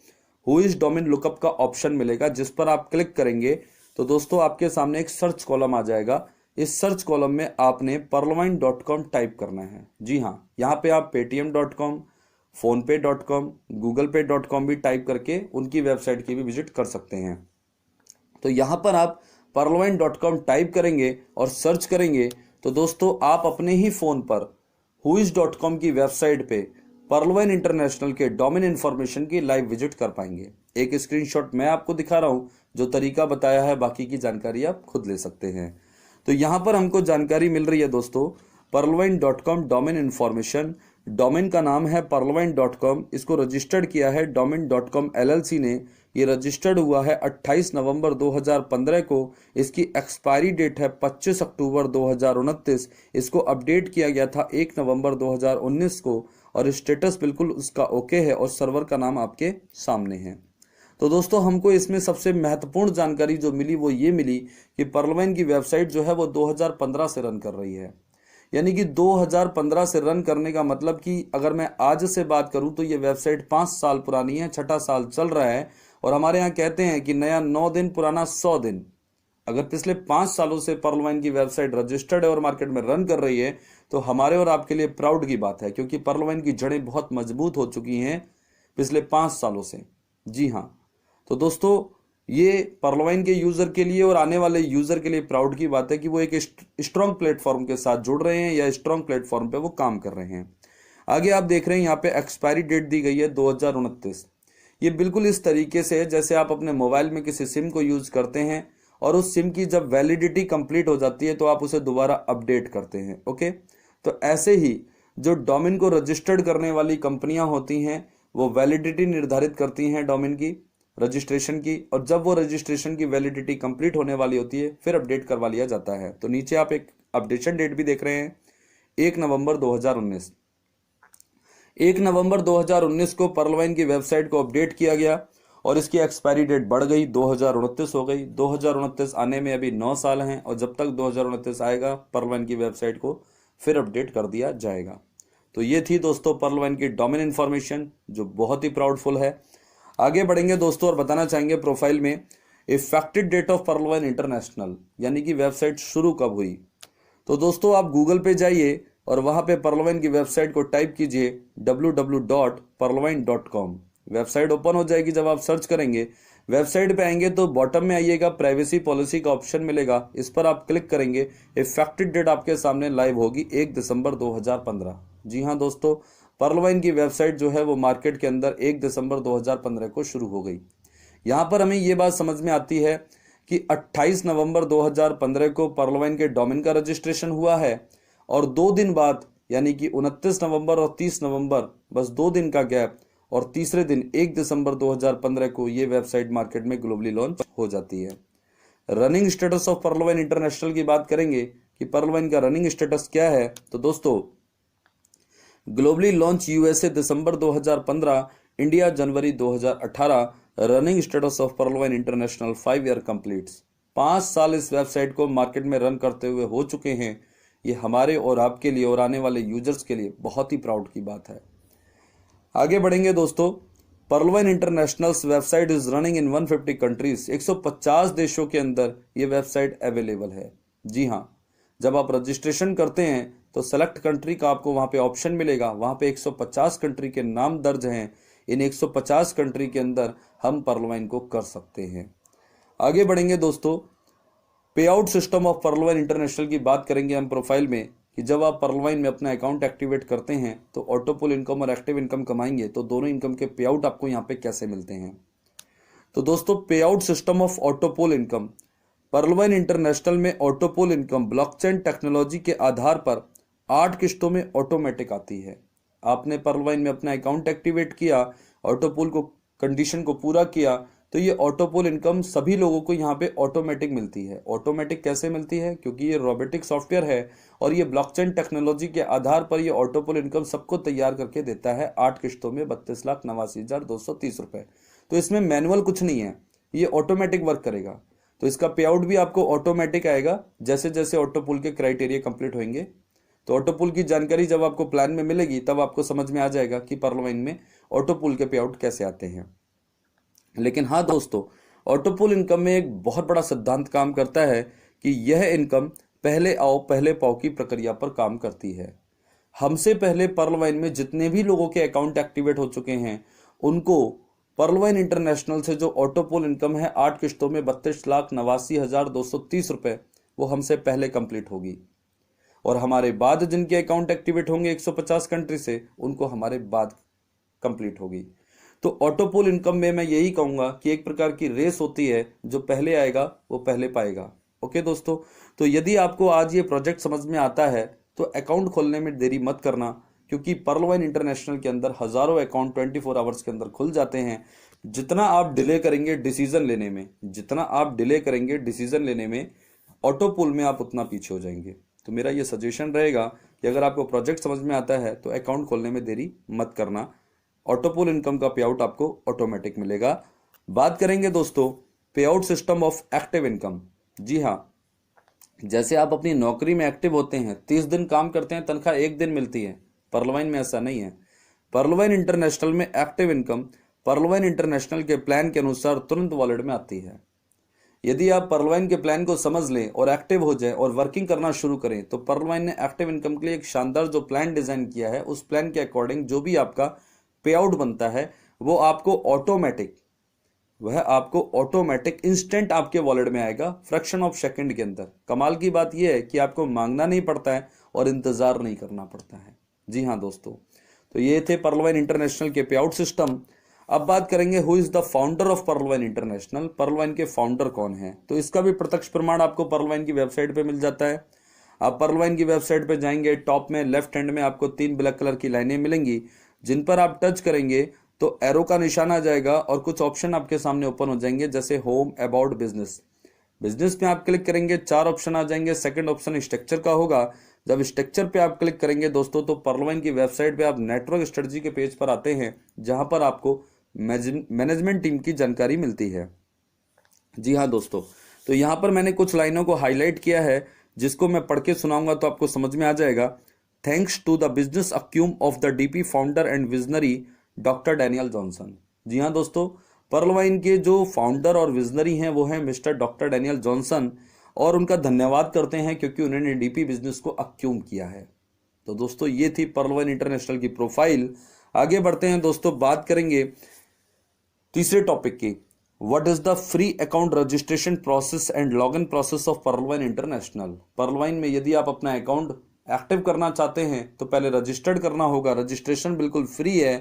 whois डोमेन लुकअप का ऑप्शन मिलेगा, जिस पर आप क्लिक करेंगे तो दोस्तों आपके सामने एक सर्च कॉलम आ जाएगा। इस सर्च कॉलम में आपने पर्लवाइन.com टाइप करना है। जी हाँ, यहाँ पे आप paytm.com, fonepe.com, googlepay.com भी टाइप करके उनकी वेबसाइट की भी विजिट कर सकते हैं। तो यहाँ पर आप पर्लवाइन.com टाइप करेंगे और सर्च करेंगे तो दोस्तों आप अपने ही फोन पर whois.com की वेबसाइट पे पर्लवाइन इंटरनेशनल के डोमेन इंफॉर्मेशन की लाइव विजिट कर पाएंगे। एक स्क्रीनशॉट मैं आपको दिखा रहा हूं, जो तरीका बताया है, बाकी की जानकारी आप खुद ले सकते हैं। तो यहां पर हमको जानकारी मिल रही है दोस्तों, पर्लवाइन.com डोमेन इंफॉर्मेशन। डोमेन का नाम है पर्लवाइन.com। इसको रजिस्टर्ड किया है डोमेन.com LLC ने। ये रजिस्टर्ड हुआ है 28 नवंबर 2015 को। इसकी एक्सपायरी डेट है 25 अक्टूबर 2029। इसको अपडेट किया गया था 1 नवंबर 2019 को, और स्टेटस बिल्कुल उसका ओके है, और सर्वर का नाम आपके सामने है। तो दोस्तों हमको इसमें सबसे महत्वपूर्ण जानकारी जो मिली वो ये मिली कि पर्लवाइन की वेबसाइट जो है वो 2015 से रन कर रही है। यानी कि 2015 से रन करने का मतलब कि अगर मैं आज से बात करूं तो ये वेबसाइट 5 साल पुरानी है, 6ठा साल चल रहा है। और हमारे यहाँ कहते हैं कि नया 9 दिन, पुराना 100 दिन। अगर पिछले 5 सालों से पर्लवाइन की वेबसाइट रजिस्टर्ड है और मार्केट में रन कर रही है तो हमारे और आपके लिए प्राउड की बात है, क्योंकि पर्लवाइन की जड़ें बहुत मजबूत हो चुकी हैं पिछले 5 सालों से। जी हाँ, तो दोस्तों ये पर्लवाइन के यूजर के लिए और आने वाले यूजर के लिए प्राउड की बात है कि वो एक स्ट्रॉन्ग प्लेटफॉर्म के साथ जुड़ रहे हैं या स्ट्रॉन्ग प्लेटफॉर्म पे वो काम कर रहे हैं। आगे आप देख रहे हैं यहाँ पे एक्सपायरी डेट दी गई है 2029। ये बिल्कुल इस तरीके से जैसे आप अपने मोबाइल में किसी सिम को यूज करते हैं और उस सिम की जब वैलिडिटी कंप्लीट हो जाती है तो आप उसे दोबारा अपडेट करते हैं। ओके, तो ऐसे ही जो डोमेन को रजिस्टर्ड करने वाली कंपनियां होती हैं वो वैलिडिटी निर्धारित करती हैं डोमेन की रजिस्ट्रेशन की, और जब वो रजिस्ट्रेशन की वैलिडिटी कंप्लीट होने वाली होती है फिर अपडेट करवा लिया जाता है। तो नीचे आप एक अपडेशन डेट भी देख रहे हैं 1 नवंबर 2019। 1 नवंबर 2019 को पर्लवाइन की वेबसाइट को अपडेट किया गया और इसकी एक्सपायरी डेट बढ़ गई 2029 हो गई। 2029 आने में अभी 9 साल हैं और जब तक 2029 आएगा पर्लवाइन की वेबसाइट को फिर अपडेट कर दिया जाएगा। तो ये थी दोस्तों पर्लवाइन की डोमेन इंफॉर्मेशन जो बहुत ही प्राउडफुल है। आगे बढ़ेंगे दोस्तों और बताना चाहेंगे प्रोफाइल में effected date of Pearlvine International, यानी कि वेबसाइट शुरू कब हुई। तो दोस्तों आप गूगल पे जाइए और वहां पे पर्लवाइन की वेबसाइट को टाइप कीजिए www.perlwine.com। वेबसाइट ओपन हो जाएगी। जब आप सर्च करेंगे वेबसाइट पे आएंगे तो बॉटम में आइएगा, प्राइवेसी पॉलिसी का ऑप्शन मिलेगा, इस पर आप क्लिक करेंगे। इफेक्टेड डेट आपके सामने लाइव होगी 1 दिसंबर 2015। जी हाँ दोस्तों, पर्लवाइन की वेबसाइट जो है वो मार्केट के अंदर 1 दिसंबर 2015 को शुरू हो गई। यहां पर हमें ये बात समझ में आती है कि 28 नवंबर 2015 को पर्लवाइन के डोमेन का रजिस्ट्रेशन हुआ है और 2 दिन बाद यानी कि 29 नवंबर और 30 नवंबर, बस 2 दिन का गैप, और तीसरे दिन 1 दिसंबर 2015 को ये वेबसाइट मार्केट में ग्लोबली लॉन्च हो जाती है। Running status of Pearlvine international की बात करेंगे कि पर्लवाइन का रनिंग स्टेटस क्या है। तो दोस्तों globally launch USA December 2015, India January 2018। Running status of Pearlvine international 5 year completes. 5 साल इस वेबसाइट को मार्केट में रन करते हुए हो चुके हैं। ये हमारे और आपके लिए और आने वाले यूजर्स के लिए बहुत ही प्राउड की बात है। आगे बढ़ेंगे दोस्तों, पर्लवाइन internationals website is running in 150 countries. 150 देशों के अंदर ये वेबसाइट अवेलेबल है। जी हाँ, जब आप रजिस्ट्रेशन करते हैं तो सेलेक्ट कंट्री का आपको वहां पे ऑप्शन मिलेगा। वहां पे 150 कंट्री के नाम दर्ज हैं। इन 150 कंट्री के अंदर हम पर्लवाइन को कर सकते हैं। आगे बढ़ेंगे दोस्तों, payout system of Pearlvine international की बात करेंगे हम प्रोफाइल में कि जब आप पर्लवाइन में अपना अकाउंट एक्टिवेट करते हैं तो ऑटोपुल इनकम और एक्टिव इनकम कमाएंगे, तो दोनों इनकम के पे आउट आपको यहाँ पे कैसे मिलते हैं। तो दोस्तों payout system of ऑटोपुल income, पर्लवाइन international में ऑटोपुल इनकम ब्लॉकचेन टेक्नोलॉजी के आधार पर 8 किस्तों में ऑटोमेटिक आती है। आपने पर्लवाइन में अपना अकाउंट एक्टिवेट किया, ऑटोपुल को कंडीशन को पूरा किया, तो ये ऑटोपुल इनकम सभी लोगों को यहाँ पे ऑटोमेटिक मिलती है। ऑटोमेटिक कैसे मिलती है? क्योंकि ये रोबोटिक सॉफ्टवेयर है और ये ब्लॉकचेन टेक्नोलॉजी के आधार पर ये ऑटोपुल इनकम सबको तैयार करके देता है 8 किस्तों में 32,89,230 रुपए। तो इसमें मैनुअल कुछ नहीं है, ये ऑटोमेटिक वर्क करेगा। तो इसका पे आउट भी आपको ऑटोमेटिक आएगा जैसे जैसे ऑटोपुल के क्राइटेरिया कंप्लीट होंगे। तो ऑटोपुल की जानकारी जब आपको प्लान में मिलेगी तब आपको समझ में आ जाएगा कि पर्लवाइन में ऑटोपुल के पे आउट कैसे आते हैं। लेकिन हाँ दोस्तों, ऑटोपुल इनकम में एक बहुत बड़ा सिद्धांत काम करता है कि यह इनकम पहले आओ पहले पाओ की प्रक्रिया पर काम करती है। हमसे पहले पर्लवाइन में जितने भी लोगों के अकाउंट एक्टिवेट हो चुके हैं उनको पर्लवाइन इंटरनेशनल से जो ऑटोपुल इनकम है 8 किस्तों में 32,89,230 रुपए, वो हमसे पहले कंप्लीट होगी। और हमारे बाद जिनके अकाउंट एक्टिवेट होंगे 150 कंट्री से, उनको हमारे बाद कंप्लीट होगी। तो ऑटोपुल इनकम में मैं यही कहूंगा कि एक प्रकार की रेस होती है, जो पहले आएगा वो पहले पाएगा। ओके दोस्तों, तो यदि आपको आज ये प्रोजेक्ट समझ में आता है तो अकाउंट खोलने में देरी मत करना, क्योंकि पर्लवाइन इंटरनेशनल के अंदर हजारों अकाउंट 24 आवर्स के अंदर खुल जाते हैं। जितना आप डिले करेंगे डिसीजन लेने में, जितना आप डिले करेंगे डिसीजन लेने में, ऑटोपुल में आप उतना पीछे हो जाएंगे। तो मेरा ये सजेशन रहेगा कि अगर आपको प्रोजेक्ट समझ में आता है तो अकाउंट खोलने में देरी मत करना। ऑटोपुल इनकम का पे आउट आपको ऑटोमेटिक मिलेगा। बात करेंगे दोस्तों payout system of active income. जी हाँ, जैसे आप अपनी नौकरी में एक्टिव होते हैं, 30 दिन काम करते हैं, तनख्वाह 1 दिन मिलती है। पर्लवाइन में ऐसा नहीं है। पर्लवाइन इंटरनेशनल में एक्टिव इनकम पर्लवाइन इंटरनेशनल के प्लान के अनुसार तुरंत वॉलेट में आती है। यदि आप पर्लवाइन के प्लान को समझ लें और एक्टिव हो जाए और वर्किंग करना शुरू करें तो पर्लवाइन ने एक्टिव इनकम के लिए एक शानदार जो प्लान डिजाइन किया है, उस प्लान के अकॉर्डिंग जो भी आपका पे आउट बनता है वो आपको ऑटोमेटिक इंस्टेंट आपके वॉलेट में आएगा फ्रैक्शन ऑफ सेकंड के अंदर। कमाल की बात यह है कि आपको मांगना नहीं पड़ता है और इंतजार नहीं करना पड़ता है। जी हाँ दोस्तों, तो ये थे पर्लवाइन इंटरनेशनल के पे आउट सिस्टम। अब बात करेंगे who is the founder of Pearlvine international, पर्लवाइन के फाउंडर कौन है। तो इसका भी प्रत्यक्ष प्रमाण आपको पर्लवाइन की वेबसाइट पे मिल जाता है। आप पर्लवाइन की वेबसाइट पे जाएंगे, टॉप में लेफ्ट हैंड में आपको 3 ब्लैक कलर की लाइनें मिलेंगी, जिन पर आप टच करेंगे तो एरो का निशान आ जाएगा और कुछ ऑप्शन आपके सामने ओपन हो जाएंगे, जैसे होम, अबाउट, बिजनेस। बिजनेस में आप क्लिक करेंगे, 4 ऑप्शन आ जाएंगे। सेकंड ऑप्शन स्ट्रक्चर का होगा। जब स्ट्रक्चर पे आप क्लिक करेंगे दोस्तों तो पर्लवाइन की वेबसाइट पे आप नेटवर्क स्ट्रेटजी के पेज पर आते हैं, जहां पर आपको मैनेजमेंट टीम की जानकारी मिलती है। जी हाँ दोस्तों, तो यहां पर मैंने कुछ लाइनों को हाईलाइट किया है, जिसको मैं पढ़ के सुनाऊंगा तो आपको समझ में आ जाएगा। Thanks to the business acumen of the DP founder and visionary doctor Daniel Johnson. जी हाँ दोस्तों, पर्लवाइन के जो फाउंडर और विजनरी हैं वो हैं मिस्टर डॉक्टर डैनियल जॉनसन, और उनका धन्यवाद करते हैं क्योंकि उन्होंने डीपी बिजनेस को अक्यूम किया है। तो दोस्तों ये थी पर्लवाइन इंटरनेशनल की प्रोफाइल। आगे बढ़ते हैं दोस्तों, बात करेंगे तीसरे टॉपिक की। What is the free account registration process and login process of Pearlvine international. पर्लवाइन में यदि आप अपना अकाउंट एक्टिव करना चाहते हैं तो पहले रजिस्टर्ड करना होगा। रजिस्ट्रेशन बिल्कुल फ्री है।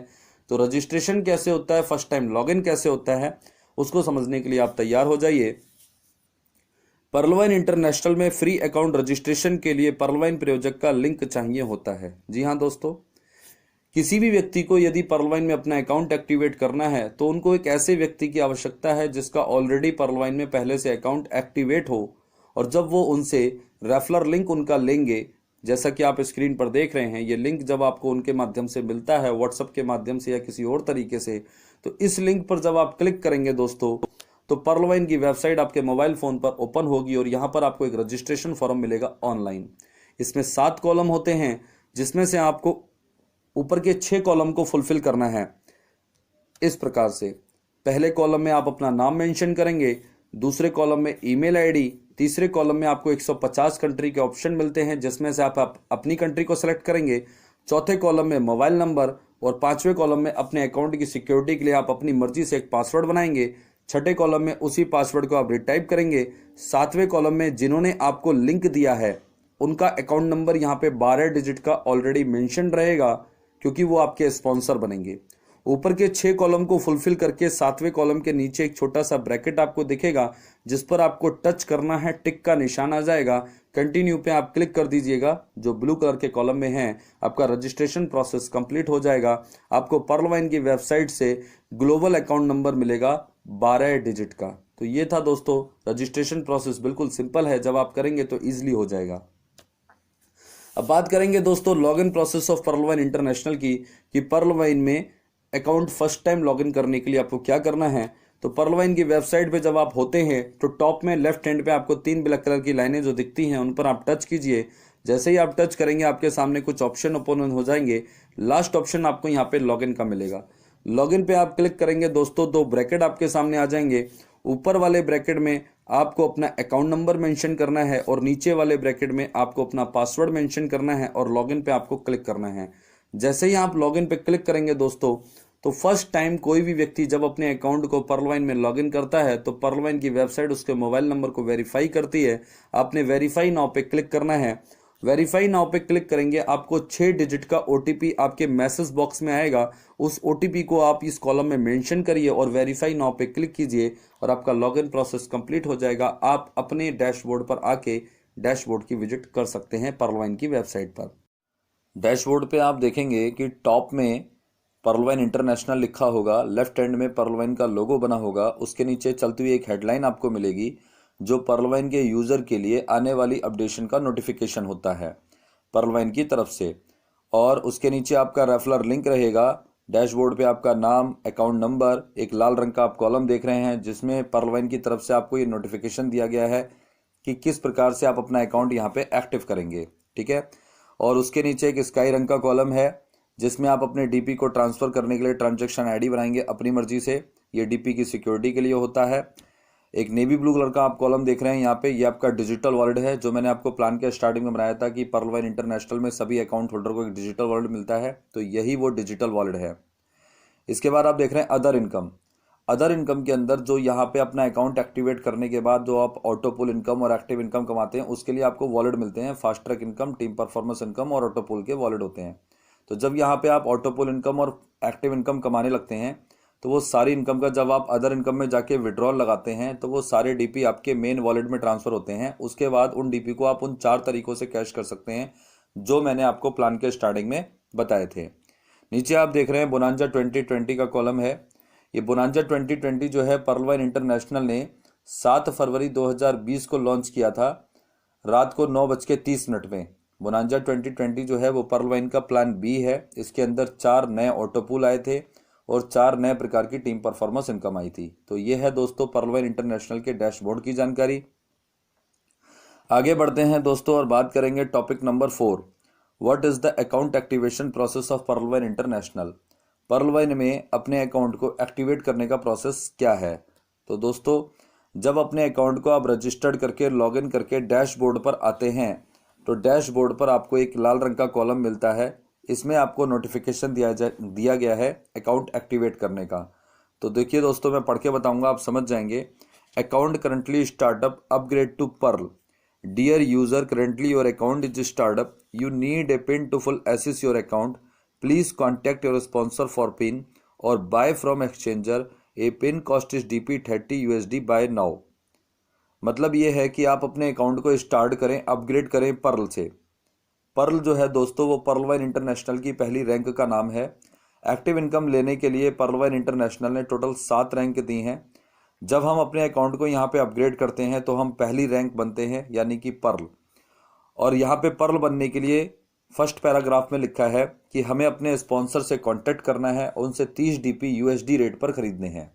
तो रजिस्ट्रेशन कैसे होता है, फर्स्ट टाइम लॉगिन कैसे होता है, उसको समझने के लिए आप तैयार हो जाइए। पर्लवाइन इंटरनेशनल में फ्री अकाउंट रजिस्ट्रेशन के लिए पर्लवाइन प्रयोजक का लिंक चाहिए होता है। जी हाँ दोस्तों, किसी भी व्यक्ति को यदि पर्लवाइन में अपना अकाउंट एक्टिवेट करना है तो उनको एक ऐसे व्यक्ति की आवश्यकता है जिसका ऑलरेडी पर्लवाइन में पहले से अकाउंट एक्टिवेट हो। और जब वो उनसे रेफरल लिंक उनका लेंगे, जैसा कि आप स्क्रीन पर देख रहे हैं, ये लिंक जब आपको उनके माध्यम से मिलता है, व्हाट्सएप के माध्यम से या किसी और तरीके से, तो इस लिंक पर जब आप क्लिक करेंगे दोस्तों तो पर्लवाइन की वेबसाइट आपके मोबाइल फोन पर ओपन होगी और यहाँ पर आपको एक रजिस्ट्रेशन फॉर्म मिलेगा ऑनलाइन। इसमें 7 कॉलम होते हैं, जिसमें से आपको ऊपर के 6 कॉलम को फुलफिल करना है इस प्रकार से। पहले कॉलम में आप अपना नाम मेंशन करेंगे, दूसरे कॉलम में ईमेल आईडी, तीसरे कॉलम में आपको 150 कंट्री के ऑप्शन मिलते हैं जिसमें से आप अपनी कंट्री को सेलेक्ट करेंगे, चौथे कॉलम में मोबाइल नंबर, और पांचवें कॉलम में अपने अकाउंट की सिक्योरिटी के लिए आप अपनी मर्जी से एक पासवर्ड बनाएंगे। छठे कॉलम में उसी पासवर्ड को आप रिटाइप करेंगे। सातवें कॉलम में जिन्होंने आपको लिंक दिया है उनका अकाउंट नंबर यहाँ पे 12 डिजिट का ऑलरेडी मेंशन रहेगा, क्योंकि वो आपके स्पॉन्सर बनेंगे। ऊपर के 6 कॉलम को फुलफिल करके 7वें कॉलम के नीचे एक छोटा सा ब्रैकेट आपको दिखेगा, जिस पर आपको टच करना है, टिक का निशान आ जाएगा। कंटिन्यू पे आप क्लिक कर दीजिएगा, जो ब्लू कलर के कॉलम में है। आपका रजिस्ट्रेशन प्रोसेस कंप्लीट हो जाएगा। आपको पर्लवाइन की वेबसाइट से ग्लोबल अकाउंट नंबर मिलेगा 12 डिजिट का। तो ये था दोस्तों रजिस्ट्रेशन प्रोसेस, बिल्कुल सिंपल है, जब आप करेंगे तो ईजिली हो जाएगा। अब बात करेंगे दोस्तों login process of Pearlvine international की, कि पर्लवाइन में अकाउंट फर्स्ट टाइम लॉगिन करने के लिए आपको क्या करना है। तो पर्लवाइन की वेबसाइट पे जब आप होते हैं तो टॉप में लेफ्ट हैंड पे आपको 3 ब्लैक कलर की लाइनें जो दिखती हैं उन पर आप टच कीजिए। जैसे ही आप टच करेंगे आपके सामने कुछ ऑप्शन ओपन हो जाएंगे। लास्ट ऑप्शन आपको यहाँ पे लॉगिन का मिलेगा। लॉगिन पे आप क्लिक करेंगे दोस्तों, 2 ब्रैकेट आपके सामने आ जाएंगे। ऊपर वाले ब्रैकेट में आपको अपना अकाउंट नंबर मेंशन करना है और नीचे वाले ब्रैकेट में आपको अपना पासवर्ड मेंशन करना है और लॉगिन पे आपको क्लिक करना है। जैसे ही आप लॉगिन पे क्लिक करेंगे दोस्तों, तो फर्स्ट टाइम कोई भी व्यक्ति जब अपने अकाउंट को पर्लवाइन में लॉगिन करता है तो पर्लवाइन की वेबसाइट उसके मोबाइल नंबर को वेरीफाई करती है। आपने वेरीफाई नाउ पे क्लिक करना है। वेरीफाई नाउ पे क्लिक करेंगे, आपको 6 डिजिट का ओटीपी आपके मैसेज बॉक्स में आएगा। उस ओटीपी को आप इस कॉलम में मेंशन करिए और वेरीफाई नाउ पे क्लिक कीजिए और आपका लॉगिन प्रोसेस कंप्लीट हो जाएगा। आप अपने डैशबोर्ड पर आके डैशबोर्ड की विजिट कर सकते हैं पर्लवाइन की वेबसाइट पर। डैशबोर्ड पे आप देखेंगे कि टॉप में पर्लवाइन इंटरनेशनल लिखा होगा, लेफ्ट हैंड में पर्लवाइन का लोगो बना होगा, उसके नीचे चलती हुई एक हेडलाइन आपको मिलेगी जो पर्लवाइन के यूज़र के लिए आने वाली अपडेशन का नोटिफिकेशन होता है पर्लवाइन की तरफ से। और उसके नीचे आपका रेफरल लिंक रहेगा। डैशबोर्ड पे आपका नाम, अकाउंट नंबर, एक लाल रंग का आप कॉलम देख रहे हैं जिसमें पर्लवाइन की तरफ से आपको ये नोटिफिकेशन दिया गया है कि किस प्रकार से आप अपना अकाउंट यहाँ पे एक्टिव करेंगे, ठीक है। और उसके नीचे एक स्काई रंग का कॉलम है जिसमें आप अपने डीपी को ट्रांसफ़र करने के लिए ट्रांजैक्शन आईडी बनाएंगे अपनी मर्जी से। ये डीपी की सिक्योरिटी के लिए होता है। एक नेवी ब्लू कलर का आप कॉलम देख रहे हैं यहाँ पे, ये आपका डिजिटल वॉलेट है जो मैंने आपको प्लान के स्टार्टिंग में बनाया था कि पर्ल वाइन इंटरनेशनल में सभी अकाउंट होल्डर को एक डिजिटल वॉलेट मिलता है, तो यही वो डिजिटल वॉलेट है। इसके बाद आप देख रहे हैं अदर इनकम। अदर इनकम के अंदर जो यहाँ पे अपना अकाउंट एक्टिवेट करने के बाद जो आप ऑटो पुल इनकम और एक्टिव इनकम कमाते हैं उसके लिए आपको वॉलेट मिलते हैं। Fast track income, team performance income और ऑटो पुल के वॉलेट होते हैं। तो जब यहाँ पे आप ऑटो पुल इनकम और एक्टिव इनकम कमाने लगते हैं तो वो सारी इनकम का जब आप अदर इनकम में जाके विड्रॉल लगाते हैं तो वो सारे डीपी आपके मेन वॉलेट में ट्रांसफर होते हैं। उसके बाद उन डीपी को आप उन 4 तरीकों से कैश कर सकते हैं जो मैंने आपको प्लान के स्टार्टिंग में बताए थे। नीचे आप देख रहे हैं बोनांजा 2020 का कॉलम है। ये बोनांजा 2020 जो है पर्ल वाइन इंटरनेशनल ने 7 फरवरी 2020 को लॉन्च किया था रात को 9:30 में। बोनांजा 2020 जो है वो पर्ल वाइन का प्लान बी है। इसके अंदर 4 नए ऑटो पूल आए थे और 4 नए प्रकार की टीम परफॉर्मेंस इनकम आई थी। तो ये है दोस्तों पर्ल वाइन इंटरनेशनल के डैशबोर्ड की जानकारी। आगे बढ़ते हैं दोस्तों और बात करेंगे topic number 4, what is the account activation process of Perl wine International. Perl wine में अपने अकाउंट को एक्टिवेट करने का प्रोसेस क्या है। तो दोस्तों जब अपने अकाउंट को आप रजिस्टर्ड करके लॉगिन करके डैशबोर्ड पर आते हैं तो डैशबोर्ड पर आपको एक लाल रंग का कॉलम मिलता है। इसमें आपको नोटिफिकेशन दिया गया है अकाउंट एक्टिवेट करने का। तो देखिए दोस्तों मैं पढ़ के बताऊंगा, आप समझ जाएंगे। Account currently startup upgrade to Pearl. Dear user, currently your account is startup, you need a pin to full access your account, please contact your sponsor for pin or buy from exchanger, a pin cost is DP 30 USD buy now. मतलब ये है कि आप अपने account को start करें, upgrade करें Perl से। पर्ल जो है दोस्तों वो पर्ल वाइन इंटरनेशनल की पहली रैंक का नाम है। एक्टिव इनकम लेने के लिए पर्ल वाइन इंटरनेशनल ने टोटल 7 रैंक दी हैं। जब हम अपने अकाउंट को यहाँ पे अपग्रेड करते हैं तो हम पहली रैंक बनते हैं यानी कि पर्ल। और यहाँ पे पर्ल बनने के लिए फर्स्ट पैराग्राफ में लिखा है कि हमें अपने स्पॉन्सर से कॉन्टेक्ट करना है, उनसे 30 DP USD रेट पर खरीदने हैं।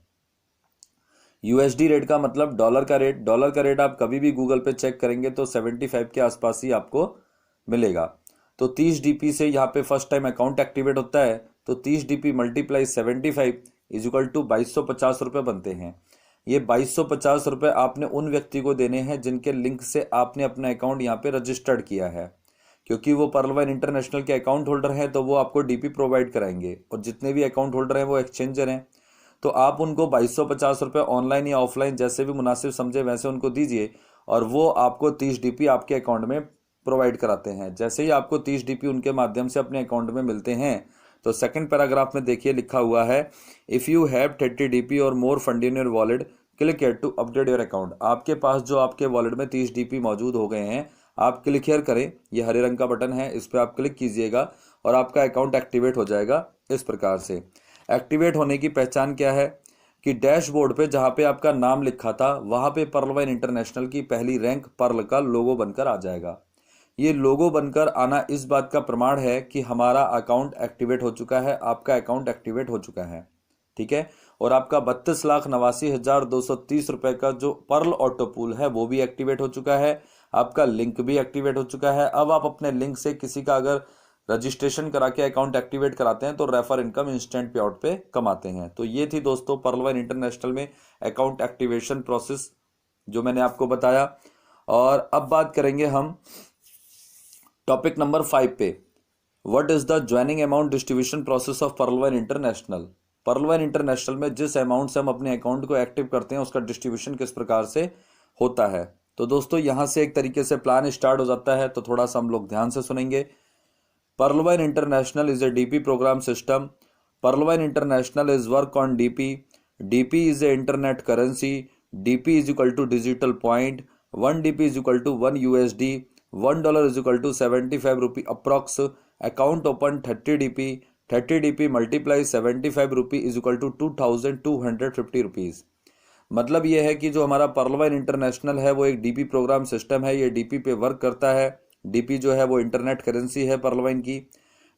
USD रेट का मतलब डॉलर का रेट। डॉलर का रेट आप कभी भी गूगल पे चेक करेंगे तो 75 के आसपास ही आपको मिलेगा। तो 30 DP से यहाँ पे फर्स्ट टाइम अकाउंट एक्टिवेट होता है तो 30 DP multiply 75 is equal to 2250 रुपये बनते हैं। ये 2250 रुपये आपने उन व्यक्ति को देने हैं जिनके लिंक से आपने अपना अकाउंट यहाँ पे रजिस्टर्ड किया है। क्योंकि वो पर्ल वाइन इंटरनेशनल के अकाउंट होल्डर हैं तो वो आपको DP प्रोवाइड कराएंगे और जितने भी अकाउंट होल्डर हैं वो एक्सचेंजर हैं। तो आप उनको 2250 रुपये ऑनलाइन या ऑफलाइन जैसे भी मुनासिब समझे वैसे उनको दीजिए और वो आपको 30 DP आपके अकाउंट में प्रोवाइड कराते हैं। जैसे ही आपको 30 DP उनके माध्यम से अपने अकाउंट में मिलते हैं तो सेकंड पैराग्राफ में देखिए लिखा हुआ है, if you have 30 DP or more fund in your wallet click here to update your account. आपके पास जो आपके वॉलेट में 30 DP मौजूद हो गए हैं आप क्लिक हियर करें, ये हरे रंग का बटन है, इस पर आप क्लिक कीजिएगा और आपका अकाउंट एक्टिवेट हो जाएगा। इस प्रकार से एक्टिवेट होने की पहचान क्या है कि डैशबोर्ड पे जहाँ पे आपका नाम लिखा था वहाँ पे पर्ल वाइन इंटरनेशनल की पहली रैंक पर्ल का लोगो बनकर आ जाएगा। ये लोगो बनकर आना इस बात का प्रमाण है कि हमारा अकाउंट एक्टिवेट हो चुका है, आपका अकाउंट एक्टिवेट हो चुका है। ठीक है, और आपका 32,89,230 रुपए का जो पर्ल ऑटो पूल है वो भी एक्टिवेट हो चुका है, आपका लिंक भी एक्टिवेट हो चुका है। अब आप अपने लिंक से किसी का अगर रजिस्ट्रेशन करा के अकाउंट एक्टिवेट कराते हैं तो रेफर इनकम इंस्टेंट पे आउट पे कमाते हैं। तो ये थी दोस्तों पर्ल वाइन इंटरनेशनल में अकाउंट एक्टिवेशन प्रोसेस जो मैंने आपको बताया। और अब बात करेंगे हम टॉपिक नंबर 5 पे, what is the joining amount distribution process of Perl wine International. Perl wine International में जिस अमाउंट से हम अपने अकाउंट को एक्टिव करते हैं उसका डिस्ट्रीब्यूशन किस प्रकार से होता है। तो दोस्तों यहां से एक तरीके से प्लान स्टार्ट हो जाता है, तो थोड़ा सा हम लोग ध्यान से सुनेंगे। Perl wine International is a DP program system. Perl wine International is work on DP। DP is a internet currency. DP is equal to digital point. 1 DP is equal to 1 USD. $1 is equal to 75 rupee approx. Account open 30 DP. 30 DP multiply 75 rupee is equal to 2250 rupees। मतलब ये है कि जो हमारा Perl wine international है वो एक DP program system है, ये DP पे वर्क करता है। DP जो है वो इंटरनेट करेंसी है पर्ल वाइन की।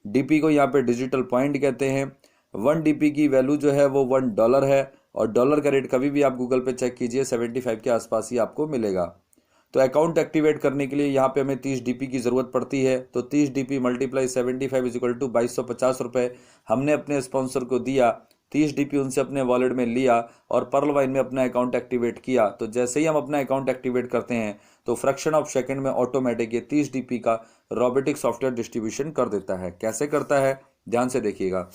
DP को यहाँ पे डिजिटल पॉइंट कहते हैं। 1 DP की वैल्यू जो है वो $1 है और डॉलर का रेट कभी भी आप गूगल पे चेक कीजिए 75 के आसपास ही आपको मिलेगा। तो अकाउंट एक्टिवेट करने के लिए यहाँ पे हमें 30 DP की ज़रूरत पड़ती है। तो 30 DP multiply 75 is equal to 2250 रुपये हमने अपने स्पॉन्सर को दिया 30 डीपी उनसे अपने वॉलेट में लिया और पर्ल वाइन में अपना अकाउंट एक्टिवेट किया, तो जैसे ही हम अपना अकाउंट एक्टिवेट करते हैं तो फ्रैक्शन ऑफ सेकंड में ऑटोमेटिक ये 30 डीपी का रोबोटिक सॉफ्टवेयर डिस्ट्रीब्यूशन कर देता है। कैसे करता है, ध्यान से देखिएगा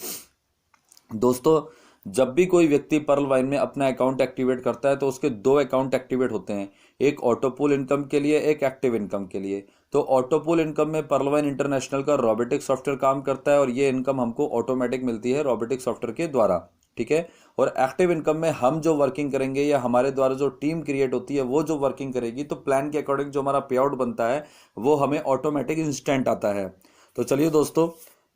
दोस्तों। जब भी कोई व्यक्ति पर्ल वाइन में अपना अकाउंट एक्टिवेट करता है तो उसके दो अकाउंट एक्टिवेट होते हैं, एक ऑटोपूल इनकम के लिए, एक एक्टिव इनकम के लिए। तो ऑटोपूल इनकम में पर्ल वाइन इंटरनेशनल का रोबोटिक सॉफ्टवेयर काम करता है और ये इनकम हमको ऑटोमेटिक मिलती है रोबोटिक सॉफ्टवेयर के द्वारा, ठीक है। और एक्टिव इनकम में हम जो वर्किंग करेंगे या हमारे द्वारा जो टीम क्रिएट होती है वो जो वर्किंग करेगी, तो प्लान के अकॉर्डिंग जो हमारा पे आउट बनता है वो हमें ऑटोमेटिक इंस्टेंट आता है। तो चलिए दोस्तों,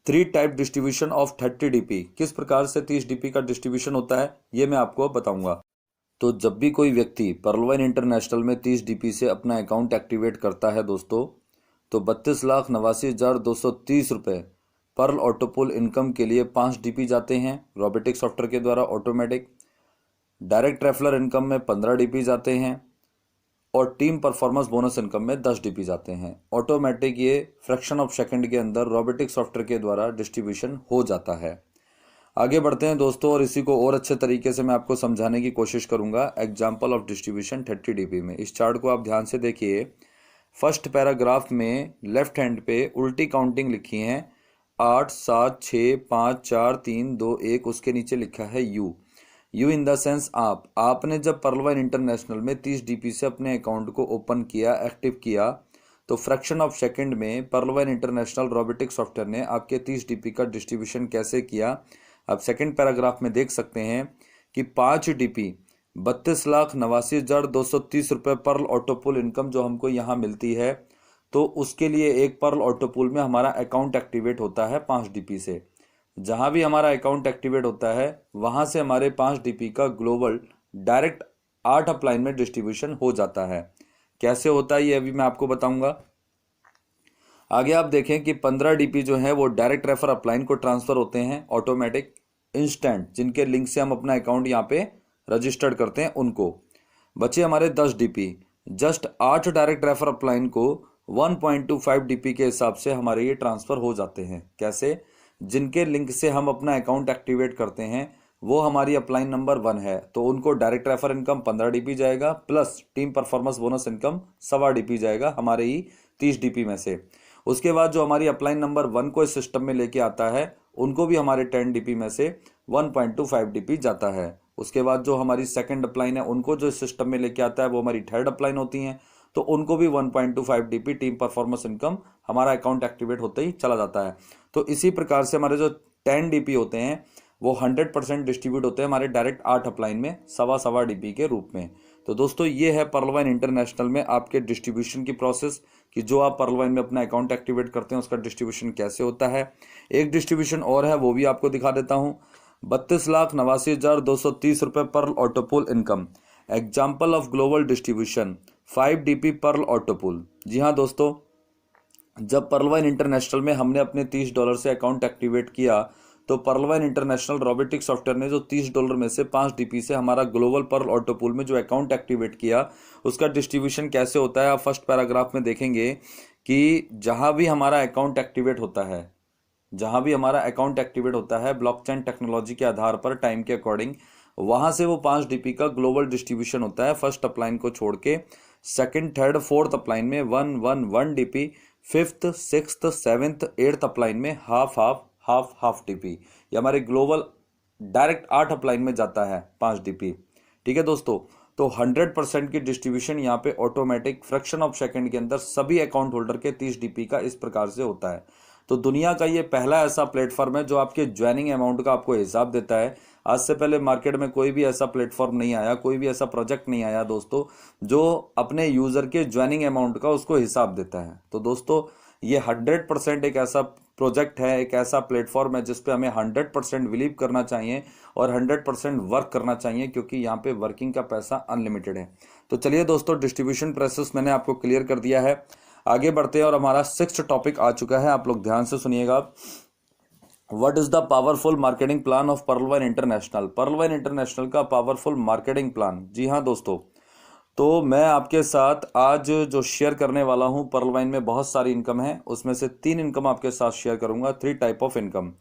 3 टाइप डिस्ट्रीब्यूशन ऑफ 30 डीपी, किस प्रकार से 30 डीपी का डिस्ट्रीब्यूशन होता है ये मैं आपको बताऊंगा। तो जब भी कोई व्यक्ति पर्ल वाइन इंटरनेशनल में 30 डीपी से अपना अकाउंट एक्टिवेट करता है दोस्तों, तो 32,89,230 रुपये पर्ल ऑटोपूल इनकम के लिए 5 डीपी जाते हैं रोबोटिक सॉफ्टवेयर के द्वारा ऑटोमेटिक। डायरेक्ट रेफरल इनकम में 15 डीपी जाते हैं और टीम परफॉर्मेंस बोनस इनकम में 10 डीपी जाते हैं। ऑटोमेटिक ये फ्रैक्शन ऑफ सेकंड के अंदर रोबोटिक सॉफ्टवेयर के द्वारा डिस्ट्रीब्यूशन हो जाता है। आगे बढ़ते हैं दोस्तों और इसी को और अच्छे तरीके से मैं आपको समझाने की कोशिश करूंगा एग्जाम्पल ऑफ डिस्ट्रीब्यूशन 30 डीपी में। इस चार्ट को आप ध्यान से देखिए। फर्स्ट पैराग्राफ में लेफ्ट हैंड पे उल्टी काउंटिंग लिखी है 8 7 6 5 4 3 2 1, उसके नीचे लिखा है यू इन द सेंस आपने जब पर्ल वाइन इंटरनेशनल में 30 डीपी से अपने अकाउंट को ओपन किया, एक्टिव किया, तो फ्रैक्शन ऑफ सेकंड में Perl wine International robotic software ने आपके 30 डीपी का डिस्ट्रीब्यूशन कैसे किया, आप सेकंड पैराग्राफ में देख सकते हैं कि 5 डीपी 32,89,230 रुपये पर्ल ऑटोपूल इनकम जो हमको यहाँ मिलती है, तो उसके लिए एक पर्ल ऑटोपूल में हमारा अकाउंट एक्टिवेट होता है 5 डीपी से। जहां भी हमारा अकाउंट एक्टिवेट होता है वहां से हमारे 5 डीपी का ग्लोबल डायरेक्ट 8 अपलाइन में डिस्ट्रीब्यूशन हो जाता है। कैसे होता है ये अभी मैं आपको बताऊंगा। आगे आप देखें कि 15 डीपी जो है वो डायरेक्ट रेफर अपलाइन को ट्रांसफर होते हैं ऑटोमेटिक इंस्टेंट, जिनके लिंक से हम अपना अकाउंट यहाँ पे रजिस्टर्ड करते हैं उनको। बचे हमारे 10 DP, just 8 direct refer upline को 1.25 डीपी के हिसाब से हमारे ये ट्रांसफर हो जाते हैं। कैसे, जिनके लिंक से हम अपना अकाउंट एक्टिवेट करते हैं वो हमारी अपलाइन नंबर 1 है, तो उनको डायरेक्ट रेफर इनकम 15 डीपी जाएगा plus team performance bonus income 1.25 DP जाएगा हमारे ही 30 डीपी में से। उसके बाद जो हमारी अपलाइन नंबर 1 को इस सिस्टम में लेके आता है उनको भी हमारे 10 डीपी में से 1.25 डीपी जाता है। उसके बाद जो हमारी सेकंड अपलाइन है उनको जो इस सिस्टम में लेके आता है वो हमारी थर्ड अपलाइन होती हैं, तो उनको भी 1.25 डीपी टीम परफॉर्मेंस इनकम हमारा अकाउंट एक्टिवेट होते ही चला जाता है। तो इसी प्रकार से हमारे जो 10 डीपी होते हैं वो 100% डिस्ट्रीब्यूट होते हैं हमारे डायरेक्ट 8 अपलाइन में 1.25 डीपी के रूप में। तो दोस्तों ये है पर्ल वाइन इंटरनेशनल में आपके डिस्ट्रीब्यूशन की प्रोसेस, कि जो आप पर्ल वाइन में अपना अकाउंट एक्टिवेट करते हैं उसका डिस्ट्रीब्यूशन कैसे होता है। एक डिस्ट्रीब्यूशन और है वो भी आपको दिखा देता हूँ। 32,89,230 रुपये Pearl autopool income, example of global distribution 5 DP Pearl autopool. जी हाँ दोस्तों, जब पर्ल वाइन इंटरनेशनल में हमने अपने $30 से अकाउंट एक्टिवेट किया तो Perl wine International robotic software ने जो $30 में से 5 डीपी से हमारा ग्लोबल पर्ल ऑटोपूल में जो अकाउंट एक्टिवेट किया उसका डिस्ट्रीब्यूशन कैसे होता है। आप फर्स्ट पैराग्राफ में देखेंगे कि जहां भी हमारा अकाउंट एक्टिवेट होता है ब्लॉकचेन टेक्नोलॉजी के आधार पर टाइम के अकॉर्डिंग, वहां से वो 5 डीपी का ग्लोबल डिस्ट्रीब्यूशन होता है फर्स्ट अपलाइन को छोड़ के। सेकंड, थर्ड, फोर्थ अपलाइन में 1 DP, fifth, sixth, seventh, eighth upline में हाफ डीपी। ये हमारे ग्लोबल डायरेक्ट 8 अपलाइन में जाता है 5 डीपी। ठीक है दोस्तों, तो 100% की डिस्ट्रीब्यूशन यहाँ पे ऑटोमेटिक फ्रैक्शन ऑफ सेकंड के अंदर सभी अकाउंट होल्डर के 30 डीपी का इस प्रकार से होता है। तो दुनिया का ये पहला ऐसा प्लेटफॉर्म है जो आपके ज्वाइनिंग अमाउंट का आपको हिसाब देता है। आज से पहले मार्केट में कोई भी ऐसा प्लेटफॉर्म नहीं आया, कोई भी ऐसा प्रोजेक्ट नहीं आया दोस्तों जो अपने यूजर के ज्वाइनिंग अमाउंट का उसको हिसाब देता है। तो दोस्तों ये 100% एक ऐसा प्रोजेक्ट है, एक ऐसा प्लेटफॉर्म है जिसपे हमें 100% बिलीव करना चाहिए और 100% वर्क करना चाहिए, क्योंकि यहाँ पे वर्किंग का पैसा अनलिमिटेड है। तो चलिए दोस्तों, डिस्ट्रीब्यूशन प्रोसेस मैंने आपको क्लियर कर दिया है। आगे बढ़ते हैं और हमारा 6th टॉपिक आ चुका है, आप लोग ध्यान से सुनिएगा। What is the powerful marketing plan of Perl wine International. Perl wine International का पावरफुल मार्केटिंग प्लान। जी हाँ दोस्तों, तो मैं आपके साथ आज जो शेयर करने वाला हूं, पर्ल वाइन में बहुत सारी इनकम है, उसमें से 3 इनकम आपके साथ शेयर करूंगा, 3 type of income.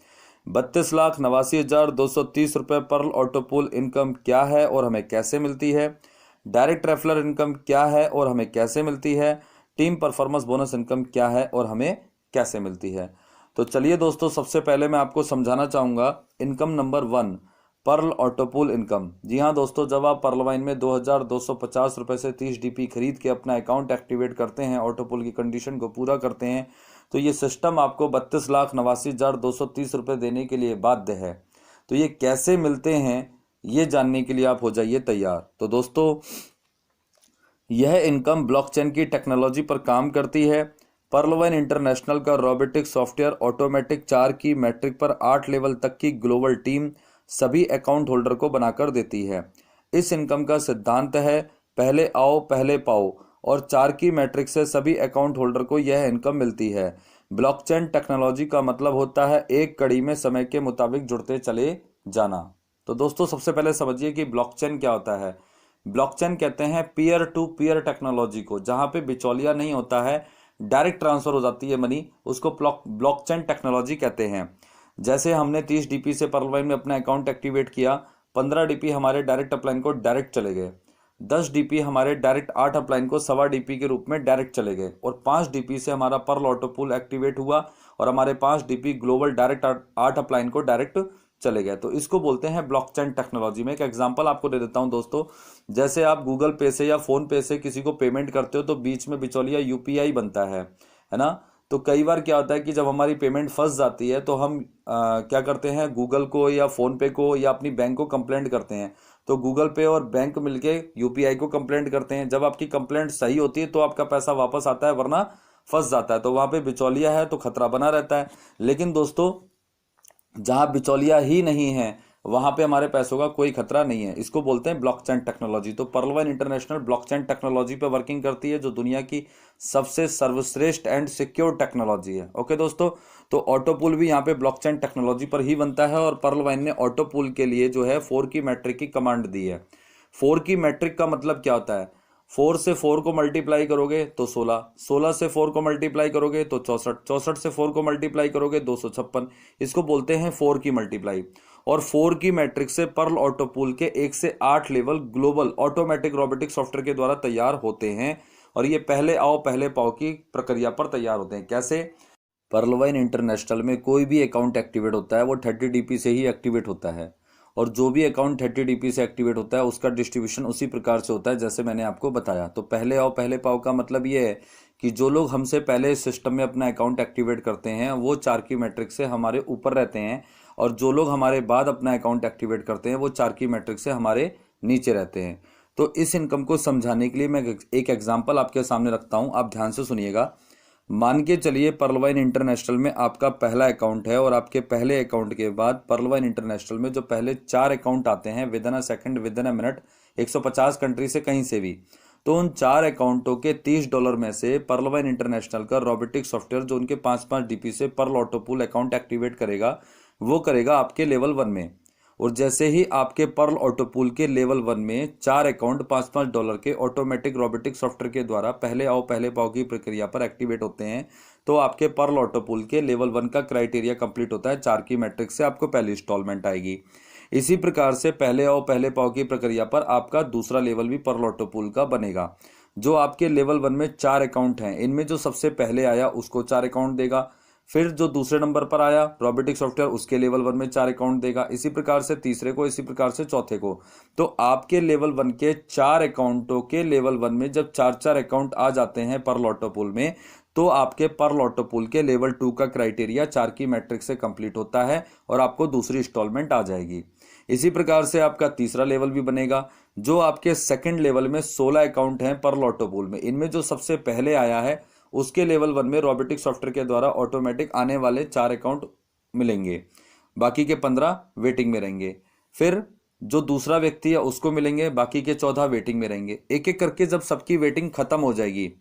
32,89,230 Pearl autopool income क्या है और हमें कैसे मिलती है। डायरेक्ट रेफरल इनकम क्या है और हमें कैसे मिलती है। टीम परफॉर्मेंस बोनस इनकम क्या है और हमें कैसे मिलती है। तो चलिए दोस्तों, सबसे पहले मैं आपको समझाना चाहूँगा income number 1, Pearl autopool income. जी हाँ दोस्तों, जब आप पर्ल वाइन में 2,250 रुपये से 30 डीपी खरीद के अपना अकाउंट एक्टिवेट करते हैं, ऑटोपूल की कंडीशन को पूरा करते हैं, तो ये सिस्टम आपको 32,89,230 रुपये देने के लिए बाध्य है। तो ये कैसे मिलते हैं, ये जानने के लिए आप हो जाइए तैयार। तो दोस्तों, यह इनकम ब्लॉकचेन की टेक्नोलॉजी पर काम करती है। पर्ल वाइन इंटरनेशनल का रोबोटिक सॉफ्टवेयर ऑटोमेटिक 4 की मैट्रिक पर 8 लेवल तक की ग्लोबल टीम सभी अकाउंट होल्डर को बनाकर देती है। इस इनकम का सिद्धांत है पहले आओ पहले पाओ, और 4 की मैट्रिक से सभी अकाउंट होल्डर को यह इनकम मिलती है। ब्लॉकचेन टेक्नोलॉजी का मतलब होता है एक कड़ी में समय के मुताबिक जुड़ते चले जाना। तो दोस्तों, सबसे पहले समझिए कि ब्लॉकचेन क्या होता है। ब्लॉकचेन कहते हैं पीयर टू पीयर टेक्नोलॉजी को, जहां पे बिचौलिया नहीं होता है, डायरेक्ट ट्रांसफर हो जाती है मनी, उसको ब्लॉकचेन टेक्नोलॉजी कहते हैं। जैसे हमने 30 डीपी से पर्ल वाइन में अपना अकाउंट एक्टिवेट किया, 15 डीपी हमारे डायरेक्ट अपलाइन को डायरेक्ट चले गए, 10 डीपी हमारे डायरेक्ट 8 अपलाइन को सवा डीपी के रूप में डायरेक्ट चले गए, और 5 डीपी से हमारा पर्ल ऑटोपूल एक्टिवेट हुआ और हमारे 5 डीपी ग्लोबल डायरेक्ट 8 अपलाइन को डायरेक्ट चले गए। तो इसको बोलते हैं ब्लॉकचेन टेक्नोलॉजी। में एक एग्जांपल आपको दे देता हूं दोस्तों। जैसे आप गूगल पे से या फोन पे से किसी को पेमेंट करते हो तो बीच में बिचौलिया यूपीआई बनता है ना। तो कई बार क्या होता है कि जब हमारी पेमेंट फंस जाती है तो हम क्या करते हैं, गूगल को या फोन पे को या अपनी बैंक को कंप्लेंट करते हैं। तो गूगल पे और बैंक मिलके यूपीआई को कंप्लेंट करते हैं। जब आपकी कंप्लेंट सही होती है तो आपका पैसा वापस आता है, वरना फंस जाता है। तो वहां पे बिचौलिया है तो खतरा बना रहता है। लेकिन दोस्तों, जहां बिचौलिया ही नहीं है वहां पे हमारे पैसों का कोई खतरा नहीं है। इसको बोलते हैं ब्लॉकचेन टेक्नोलॉजी। तो Perl wine International blockchain technology पे वर्किंग करती है, जो दुनिया की सबसे सर्वश्रेष्ठ एंड सिक्योर टेक्नोलॉजी है। ओके दोस्तों, तो ऑटोपूल भी यहाँ पे ब्लॉकचेन टेक्नोलॉजी पर ही बनता है, और पर्ल वाइन ने ऑटोपूल के लिए जो है 4 की मैट्रिक की कमांड दी है। 4 की मैट्रिक का मतलब क्या होता है, 4 से 4 को मल्टीप्लाई करोगे तो 16, 16 से 4 को मल्टीप्लाई करोगे तो 64, 64 से 4 को मल्टीप्लाई करोगे 256। इसको बोलते हैं 4 की मल्टीप्लाई। और 4 की मैट्रिक से पर्ल ऑटोपूल के 1 से 8 level global automatic robotic software के द्वारा तैयार होते हैं, और ये पहले आओ पहले पाओ की प्रक्रिया पर तैयार होते हैं। कैसे? पर्ल वाइन इंटरनेशनल में कोई भी अकाउंट एक्टिवेट होता है वो 30 डीपी से ही एक्टिवेट होता है, और जो भी अकाउंट 30 डीपी से एक्टिवेट होता है उसका डिस्ट्रीब्यूशन उसी प्रकार से होता है जैसे मैंने आपको बताया। तो पहले आओ पहले पाओ का मतलब ये है कि जो लोग हमसे पहले इस सिस्टम में अपना अकाउंट एक्टिवेट करते हैं वो 4 की मैट्रिक से हमारे ऊपर रहते हैं, और जो लोग हमारे बाद अपना अकाउंट एक्टिवेट करते हैं वो 4 की मैट्रिक से हमारे नीचे रहते हैं। तो इस इनकम को समझाने के लिए मैं एक एग्जाम्पल आपके सामने रखता हूँ, आप ध्यान से सुनिएगा। मान के चलिए पर्ल वाइन इंटरनेशनल में आपका पहला अकाउंट है, और आपके पहले अकाउंट के बाद पर्ल वाइन इंटरनेशनल में जो पहले 4 अकाउंट आते हैं with in a second, with in a minute, 150 country से कहीं से भी, तो उन 4 अकाउंटों के $30 में से पर्ल वाइन इंटरनेशनल का रोबोटिक सॉफ्टवेयर जो उनके 5-5 डीपी से पर्ल ऑटोपूल अकाउंट एक्टिवेट करेगा, वो करेगा आपके लेवल 1 में। और जैसे ही आपके पर्ल ऑटोपूल के लेवल 1 में 4 अकाउंट $5-5 के ऑटोमेटिक रोबोटिक सॉफ्टवेयर के द्वारा पहले आओ पहले पाओ की प्रक्रिया पर एक्टिवेट होते हैं, तो आपके पर्ल ऑटोपूल के लेवल 1 का क्राइटेरिया कंप्लीट होता है। 4 की मैट्रिक से आपको पहली इंस्टॉलमेंट आएगी। इसी प्रकार से पहले आओ पहले पाओ की प्रक्रिया पर आपका दूसरा लेवल भी पर्ल ऑटोपूल का बनेगा। जो आपके लेवल 1 में 4 अकाउंट हैं, इनमें जो सबसे पहले आया उसको 4 अकाउंट देगा। फिर जो दूसरे नंबर पर आया रोबोटिक सॉफ्टवेयर, उसके लेवल 1 में 4 अकाउंट देगा। इसी प्रकार से तीसरे को, इसी प्रकार से चौथे को। तो आपके लेवल 1 के 4 अकाउंटों के लेवल 1 में जब 4-4 अकाउंट आ जाते हैं पर्ल ऑटोपूल में, तो आपके पर्ल ऑटोपूल के लेवल 2 का क्राइटेरिया 4 की मैट्रिक से कंप्लीट होता है, और आपको दूसरी इंस्टॉलमेंट आ जाएगी। इसी प्रकार से आपका तीसरा लेवल भी बनेगा। जो आपके सेकंड लेवल में 16 अकाउंट हैं पर्ल ऑटोपूल में, इनमें जो सबसे पहले आया है उसके लेवल 1 में रोबोटिक सॉफ्टवेयर के द्वारा ऑटोमेटिक आने वाले 4 अकाउंट मिलेंगे, बाकी के 15 वेटिंग में रहेंगे। फिर जो दूसरा व्यक्ति है उसको मिलेंगे, बाकी के 14 वेटिंग में रहेंगे। एक एक करके जब सबकी वेटिंग खत्म हो जाएगी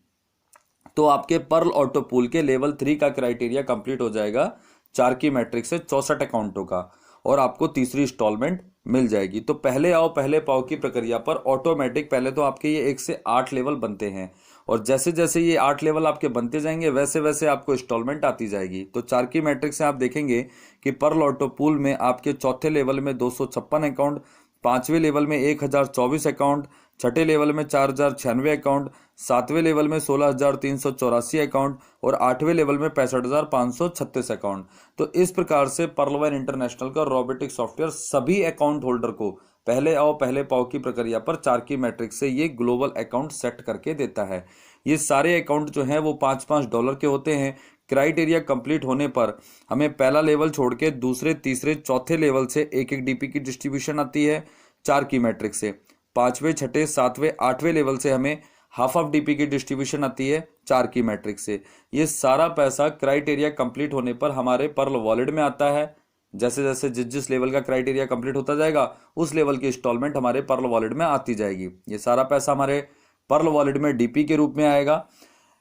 तो आपके पर्ल ऑटोपूल के लेवल 3 का क्राइटेरिया कंप्लीट हो जाएगा 4 की मैट्रिक से 64 अकाउंटों का, और आपको तीसरी इंस्टॉलमेंट मिल जाएगी। तो पहले आओ पहले पाओ की प्रक्रिया पर ऑटोमेटिक पहले तो आपके ये 1 से 8 लेवल बनते हैं, और जैसे जैसे ये 8 लेवल आपके बनते जाएंगे वैसे वैसे आपको इंस्टॉलमेंट आती जाएगी। तो चार्की मैट्रिक्स से आप देखेंगे कि पर्ल ऑटो पूल में आपके चौथे लेवल में 256 अकाउंट, पांचवें लेवल में 1024 अकाउंट, छठे लेवल में 4096 अकाउंट, सातवें लेवल में 16384 अकाउंट और आठवें लेवल में 65536 अकाउंट। तो इस प्रकार से पर्लवाइन इंटरनेशनल का रोबोटिक सॉफ्टवेयर सभी अकाउंट होल्डर को पहले आओ पहले पाओ की प्रक्रिया पर चार्की मैट्रिक्स से ये ग्लोबल अकाउंट सेट करके देता है। ये सारे अकाउंट जो हैं वो $5-5 के होते हैं। क्राइटेरिया कंप्लीट होने पर हमें पहला लेवल छोड़ के दूसरे तीसरे चौथे लेवल से एक एक डीपी की डिस्ट्रीब्यूशन आती है चार्की मैट्रिक्स से। पांचवें छठे सातवें आठवें लेवल से हमें हाफ ऑफ डीपी की डिस्ट्रीब्यूशन आती है चार्की मैट्रिक्स से। ये सारा पैसा क्राइटेरिया कंप्लीट होने पर हमारे पर्ल वॉलेट में आता है। जैसे जैसे जिस लेवल का क्राइटेरिया कंप्लीट होता जाएगा उस लेवल की इंस्टॉलमेंट हमारे पर्ल वॉलेट में आती जाएगी। ये सारा पैसा हमारे पर्ल वॉलेट में डीपी के रूप में आएगा।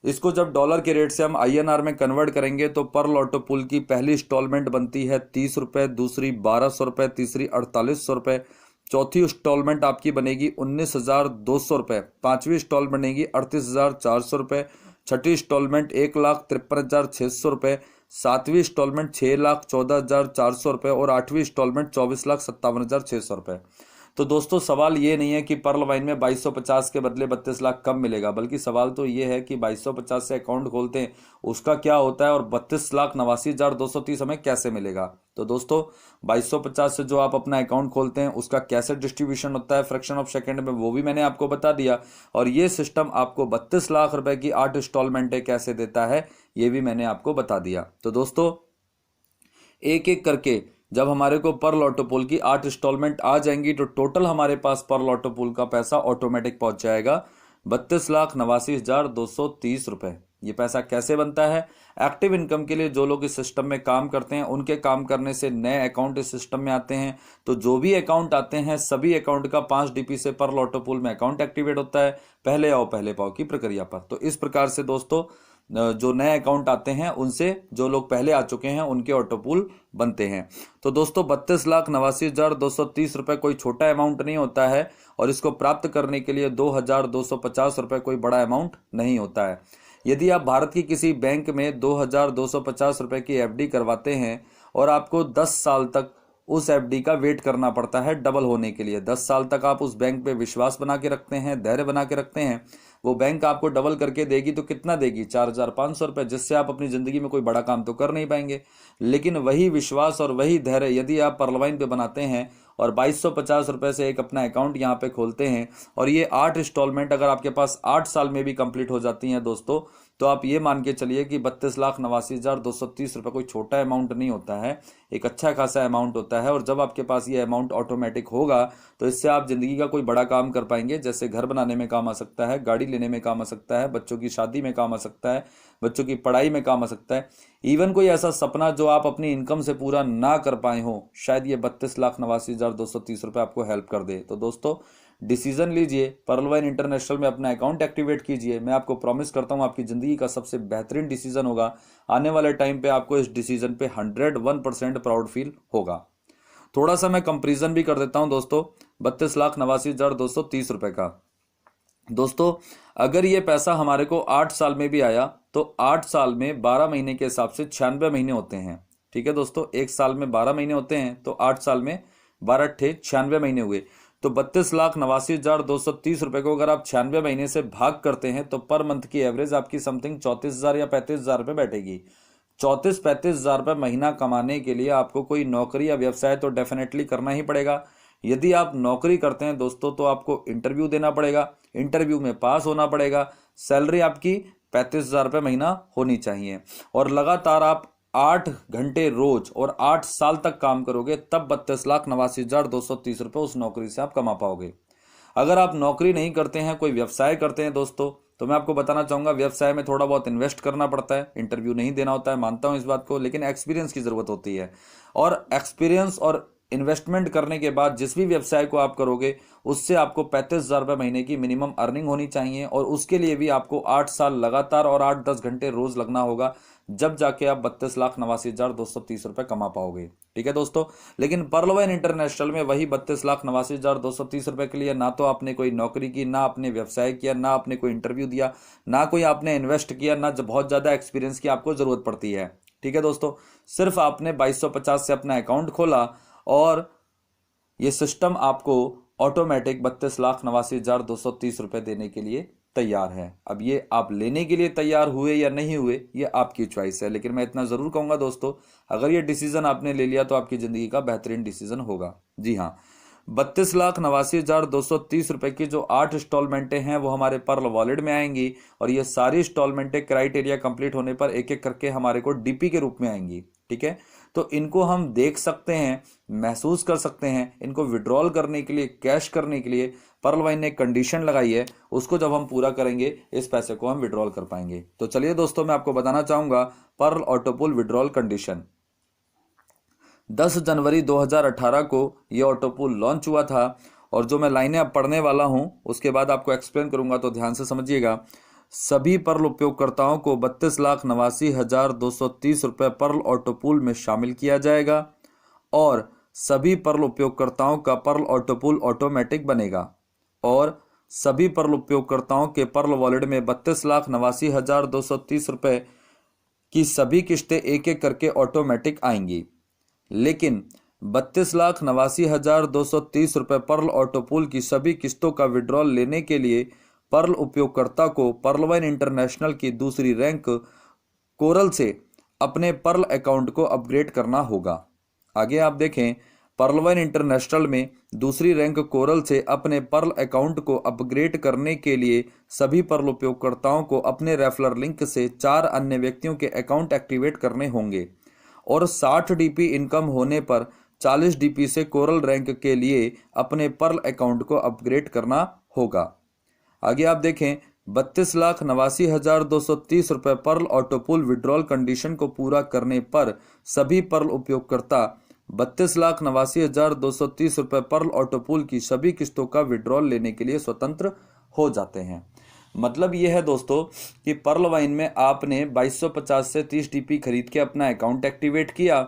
इसको जब डॉलर के रेट से हम INR में कन्वर्ट करेंगे तो पर्ल ऑटो पुल की पहली इंस्टॉलमेंट बनती है 30 रुपये, दूसरी 1200 रुपये, तीसरी 4800 रुपये, चौथी इंस्टॉलमेंट आपकी बनेगी 19,200 रुपये, पांचवी इंस्टॉल बनेगी 38,400 रुपये, छठी इंस्टॉलमेंट 1,53,600 रुपये, सातवीं इंस्टॉलमेंट 6,14,400 रुपये और आठवीं इंस्टॉलमेंट 24,57,600 रुपये। तो दोस्तों सवाल ये नहीं है कि पर्ल वाइन में 2250 के बदले 32 लाख कब मिलेगा, बल्कि सवाल तो ये है कि 2250 से अकाउंट खोलते हैं उसका क्या होता है और 32,89,230 हमें कैसे मिलेगा। तो दोस्तों 2250 से जो आप अपना अकाउंट खोलते हैं उसका कैसे डिस्ट्रीब्यूशन होता है फ्रैक्शन ऑफ सेकंड में, वो भी मैंने आपको बता दिया। और ये सिस्टम आपको 32 लाख रुपए की 8 इंस्टॉलमेंटें कैसे देता है ये भी मैंने आपको बता दिया। तो दोस्तों एक एक करके जब हमारे को पर्ल ऑटो पुल की 8 इंस्टॉलमेंट आ जाएंगी तो टोटल हमारे पास पर्ल ऑटो पुल का पैसा ऑटोमेटिक पहुंच जाएगा 32,89,230 रुपए। ये पैसा कैसे बनता है? एक्टिव इनकम के लिए जो लोग इस सिस्टम में काम करते हैं उनके काम करने से नए अकाउंट इस सिस्टम में आते हैं। तो जो भी अकाउंट आते हैं सभी अकाउंट का 5 DP से पर्ल ऑटो पुल में अकाउंट एक्टिवेट होता है पहले आओ पहले पाओ की प्रक्रिया पर। तो इस प्रकार से दोस्तों जो नए अकाउंट आते हैं उनसे जो लोग पहले आ चुके हैं उनके ऑटो पूल बनते हैं। तो दोस्तों 32,89,230 रुपए कोई छोटा अमाउंट नहीं होता है और इसको प्राप्त करने के लिए 2,250 रुपए कोई बड़ा अमाउंट नहीं होता है। यदि आप भारत की किसी बैंक में 2,250 रुपए की FD करवाते हैं और आपको 10 साल तक उस FD का वेट करना पड़ता है डबल होने के लिए, 10 साल तक आप उस बैंक पे विश्वास बना के रखते हैं, धैर्य बना के रखते हैं, वो बैंक आपको डबल करके देगी तो कितना देगी? 4,500 रुपये, जिससे आप अपनी जिंदगी में कोई बड़ा काम तो कर नहीं पाएंगे। लेकिन वही विश्वास और वही धैर्य यदि आप पर्लवाइन पे बनाते हैं और 2250 रुपये से एक अपना अकाउंट यहाँ पे खोलते हैं और ये 8 इंस्टॉलमेंट अगर आपके पास 8 साल में भी कंप्लीट हो जाती हैं दोस्तों, तो आप ये मान के चलिए कि 32,89,230 रुपये कोई छोटा अमाउंट नहीं होता है, एक अच्छा खासा अमाउंट होता है। और जब आपके पास ये अमाउंट ऑटोमेटिक होगा तो इससे आप जिंदगी का कोई बड़ा काम कर पाएंगे, जैसे घर बनाने में काम आ सकता है, गाड़ी लेने में काम आ सकता है, बच्चों की शादी में काम आ सकता है, बच्चों की पढ़ाई में काम आ सकता है। इवन कोई ऐसा सपना जो आप अपनी इनकम से पूरा ना कर पाए हो, शायद ये 32,89,230 रुपये आपको हेल्प कर दे। तो दोस्तों डिसीजन लीजिए, पर्लवाइन इंटरनेशनल में अपना अकाउंट एक्टिवेट कीजिए। मैं आपको प्रॉमिस करता हूं आपकी जिंदगी का सबसे बेहतरीन डिसीजन होगा। आने वाले टाइम पे आपको इस डिसीजन पे 101% प्राउड फील होगा। थोड़ा सा मैं कंपेरिजन भी कर देता हूं दोस्तों 32,89,230 रुपए का। दोस्तों अगर ये पैसा हमारे को 8 साल में भी आया तो 8 साल में 12 महीने के हिसाब से 96 महीने होते हैं। ठीक है दोस्तों, एक साल में 12 महीने होते हैं तो 8 साल में 12 अट्ठे 96 महीने हुए। तो 32,89,230 रुपए को अगर आप 96 महीने से भाग करते हैं तो पर मंथ की एवरेज आपकी समथिंग 34,000 या 35,000 रुपए बैठेगी। 34-35,000 रुपए महीना कमाने के लिए आपको कोई नौकरी या व्यवसाय तो डेफिनेटली करना ही पड़ेगा। यदि आप नौकरी करते हैं दोस्तों तो आपको इंटरव्यू देना पड़ेगा, इंटरव्यू में पास होना पड़ेगा, सैलरी आपकी 35,000 रुपये महीना होनी चाहिए और लगातार आप 8 घंटे रोज और 8 साल तक काम करोगे तब 32,89,230 रुपये उस नौकरी से आप कमा पाओगे। अगर आप नौकरी नहीं करते हैं, कोई व्यवसाय करते हैं दोस्तों, तो मैं आपको बताना चाहूंगा व्यवसाय में थोड़ा बहुत इन्वेस्ट करना पड़ता है, इंटरव्यू नहीं देना होता है, मानता हूं इस बात को, लेकिन एक्सपीरियंस की जरूरत होती है। और एक्सपीरियंस और इन्वेस्टमेंट करने के बाद जिस भी व्यवसाय को आप करोगे उससे आपको 35,000 रुपये महीने की मिनिमम अर्निंग होनी चाहिए, और उसके लिए भी आपको 8 साल लगातार और 8-10 घंटे रोज लगना होगा, जब जाके आप 32,89,230 रुपये कमा पाओगे। ठीक है दोस्तों, लेकिन पर्लवाइन इंटरनेशनल में वही 32,89,230 रुपये के लिए ना तो आपने कोई नौकरी की, ना आपने व्यवसाय किया, ना आपने कोई इंटरव्यू दिया, ना कोई आपने इन्वेस्ट किया, ना बहुत ज्यादा एक्सपीरियंस की आपको जरूरत पड़ती है। ठीक है दोस्तों, सिर्फ आपने 2250 से अपना अकाउंट खोला और ये सिस्टम आपको ऑटोमेटिक 32,89,230 रुपये देने के लिए तैयार है। अब ये आप लेने के लिए तैयार हुए या नहीं हुए ये आपकी चॉइस है, लेकिन मैं इतना जरूर कहूंगा दोस्तों, अगर ये डिसीजन आपने ले लिया तो आपकी जिंदगी का बेहतरीन डिसीजन होगा। जी हाँ, 32,89,230 रुपये की जो 8 इंस्टॉलमेंटें हैं वो हमारे पर्ल वॉलेट में आएंगी, और ये सारी इंस्टॉलमेंटें क्राइटेरिया कंप्लीट होने पर एक एक करके हमारे को डीपी के रूप में आएंगी। ठीक है, तो इनको हम देख सकते हैं, महसूस कर सकते हैं। इनको विड्रॉल करने के लिए, कैश करने के लिए पर्लवाइन ने एक कंडीशन लगाई है, उसको जब हम पूरा करेंगे इस पैसे को हम विड्रॉल कर पाएंगे। तो चलिए दोस्तों, मैं आपको बताना चाहूंगा पर्ल ऑटोपूल विड्रॉल कंडीशन। 10 जनवरी 2018 को यह ऑटोपूल लॉन्च हुआ था, और जो मैं लाइनें अब पढ़ने वाला हूं उसके बाद आपको एक्सप्लेन करूंगा, तो ध्यान से समझिएगा। सभी पर्ल उपयोगकर्ताओं को 32,89,230 रुपये पर्ल ऑटोपूल में शामिल किया जाएगा, और सभी पर्ल उपयोगकर्ताओं का पर्ल ऑटोपूल ऑटोमेटिक बनेगा, और सभी पर्ल उपयोगकर्ताओं के पर्ल वॉलेट में 32,89,230 रुपये की सभी किस्तें एक एक करके ऑटोमेटिक आएंगी। लेकिन 32,89,230 रुपये पर्ल ऑटोपूल की सभी किस्तों का विड्रॉल लेने के लिए पर्ल उपयोगकर्ता को पर्लवाइन इंटरनेशनल की दूसरी रैंक कोरल से अपने पर्ल अकाउंट को अपग्रेड करना होगा। आगे आप देखें, पर्लवाइन इंटरनेशनल में दूसरी रैंक कोरल से अपने पर्ल अकाउंट को अपग्रेड करने के लिए सभी पर्ल उपयोगकर्ताओं को अपने रेफरल लिंक से 4 अन्य व्यक्तियों के अकाउंट एक्टिवेट करने होंगे, और 60 डीपी इनकम होने पर 40 डीपी से कोरल रैंक के लिए अपने पर्ल अकाउंट को अपग्रेड करना होगा। आगे आप देखें, 32,89,230 रुपये पर्ल ऑटोपूल विड्रॉल कंडीशन को पूरा करने पर सभी पर्ल उपयोगकर्ता 32,89,230 रुपये पर्ल ऑटोपूल की सभी किस्तों का विड्रॉल लेने के लिए स्वतंत्र हो जाते हैं। मतलब यह है दोस्तों कि पर्लवाइन में आपने 2250 से 30 डीपी खरीद के अपना अकाउंट एक्टिवेट किया।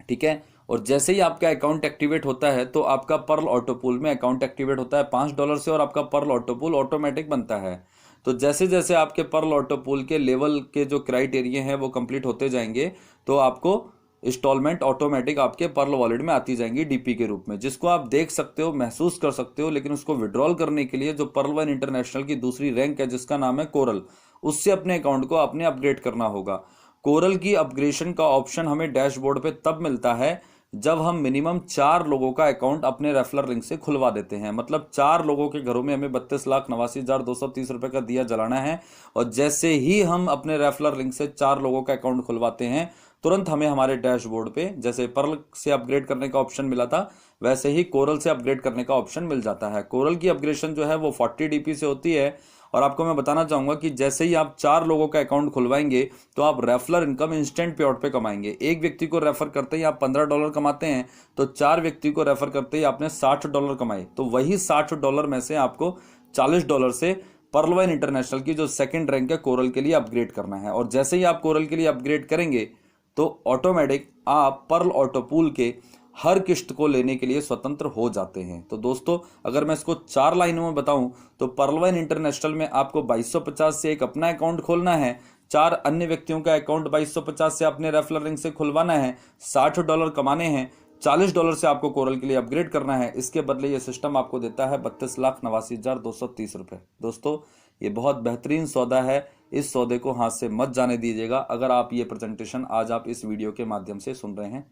ठीक है, और जैसे ही आपका अकाउंट एक्टिवेट होता है तो आपका पर्ल ऑटोपूल में अकाउंट एक्टिवेट होता है $5 से, और आपका पर्ल ऑटोपूल ऑटोमेटिक बनता है। तो जैसे जैसे आपके पर्ल ऑटोपूल के लेवल के जो क्राइटेरिया हैं वो कंप्लीट होते जाएंगे, तो आपको इंस्टॉलमेंट ऑटोमेटिक आपके पर्ल वॉलेट में आती जाएंगी डीपी के रूप में, जिसको आप देख सकते हो, महसूस कर सकते हो। लेकिन उसको विड्रॉल करने के लिए जो पर्लवाइन इंटरनेशनल की दूसरी रैंक है जिसका नाम है कोरल, उससे अपने अकाउंट को आपने अपग्रेड करना होगा। कोरल की अपग्रेडेशन का ऑप्शन हमें डैशबोर्ड पे तब मिलता है जब हम मिनिमम 4 लोगों का अकाउंट अपने रेफरल लिंक से खुलवा देते हैं। मतलब 4 लोगों के घरों में हमें 32,89,230 रुपये का दिया जलाना है, और जैसे ही हम अपने रेफरल लिंक से 4 लोगों का अकाउंट खुलवाते हैं तुरंत हमें हमारे डैशबोर्ड पे जैसे पर्ल से अपग्रेड करने का ऑप्शन मिला था वैसे ही कोरल से अपग्रेड करने का ऑप्शन मिल जाता है। कोरल की अपग्रेडेशन जो है वो 40 डीपी से होती है, और आपको मैं बताना चाहूंगा कि जैसे ही आप 4 लोगों का अकाउंट खुलवाएंगे तो आप रेफरल इनकम इंस्टेंट पे आउट पे कमाएंगे। एक व्यक्ति को रेफर करते ही आप $15 कमाते हैं, तो 4 व्यक्ति को रेफर करते ही आपने $60 कमाए। तो वही $60 में से आपको $40 से पर्लवाइन इंटरनेशनल की जो सेकंड रैंक है कोरल के लिए अपग्रेड करना है। और जैसे ही आप कोरल के लिए अपग्रेड करेंगे तो ऑटोमेटिक आप पर्ल ऑटोपूल के हर किस्त को लेने के लिए स्वतंत्र हो जाते हैं। तो दोस्तों, अगर मैं इसको 4 लाइनों में बताऊं तो पर्लवाइन इंटरनेशनल में आपको 2250 से एक अपना अकाउंट खोलना है, 4 अन्य व्यक्तियों का अकाउंट 2250 से अपने रेफरल लिंक से खुलवाना है, $60 कमाने हैं, $40 से आपको कोरल के लिए अपग्रेड करना है। इसके बदले ये सिस्टम आपको देता है 32,89,230 रुपये। दोस्तों, ये बहुत बेहतरीन सौदा है, इस सौदे को हाथ से मत जाने दीजिएगा। अगर आप ये प्रेजेंटेशन आज आप इस वीडियो के माध्यम से सुन रहे हैं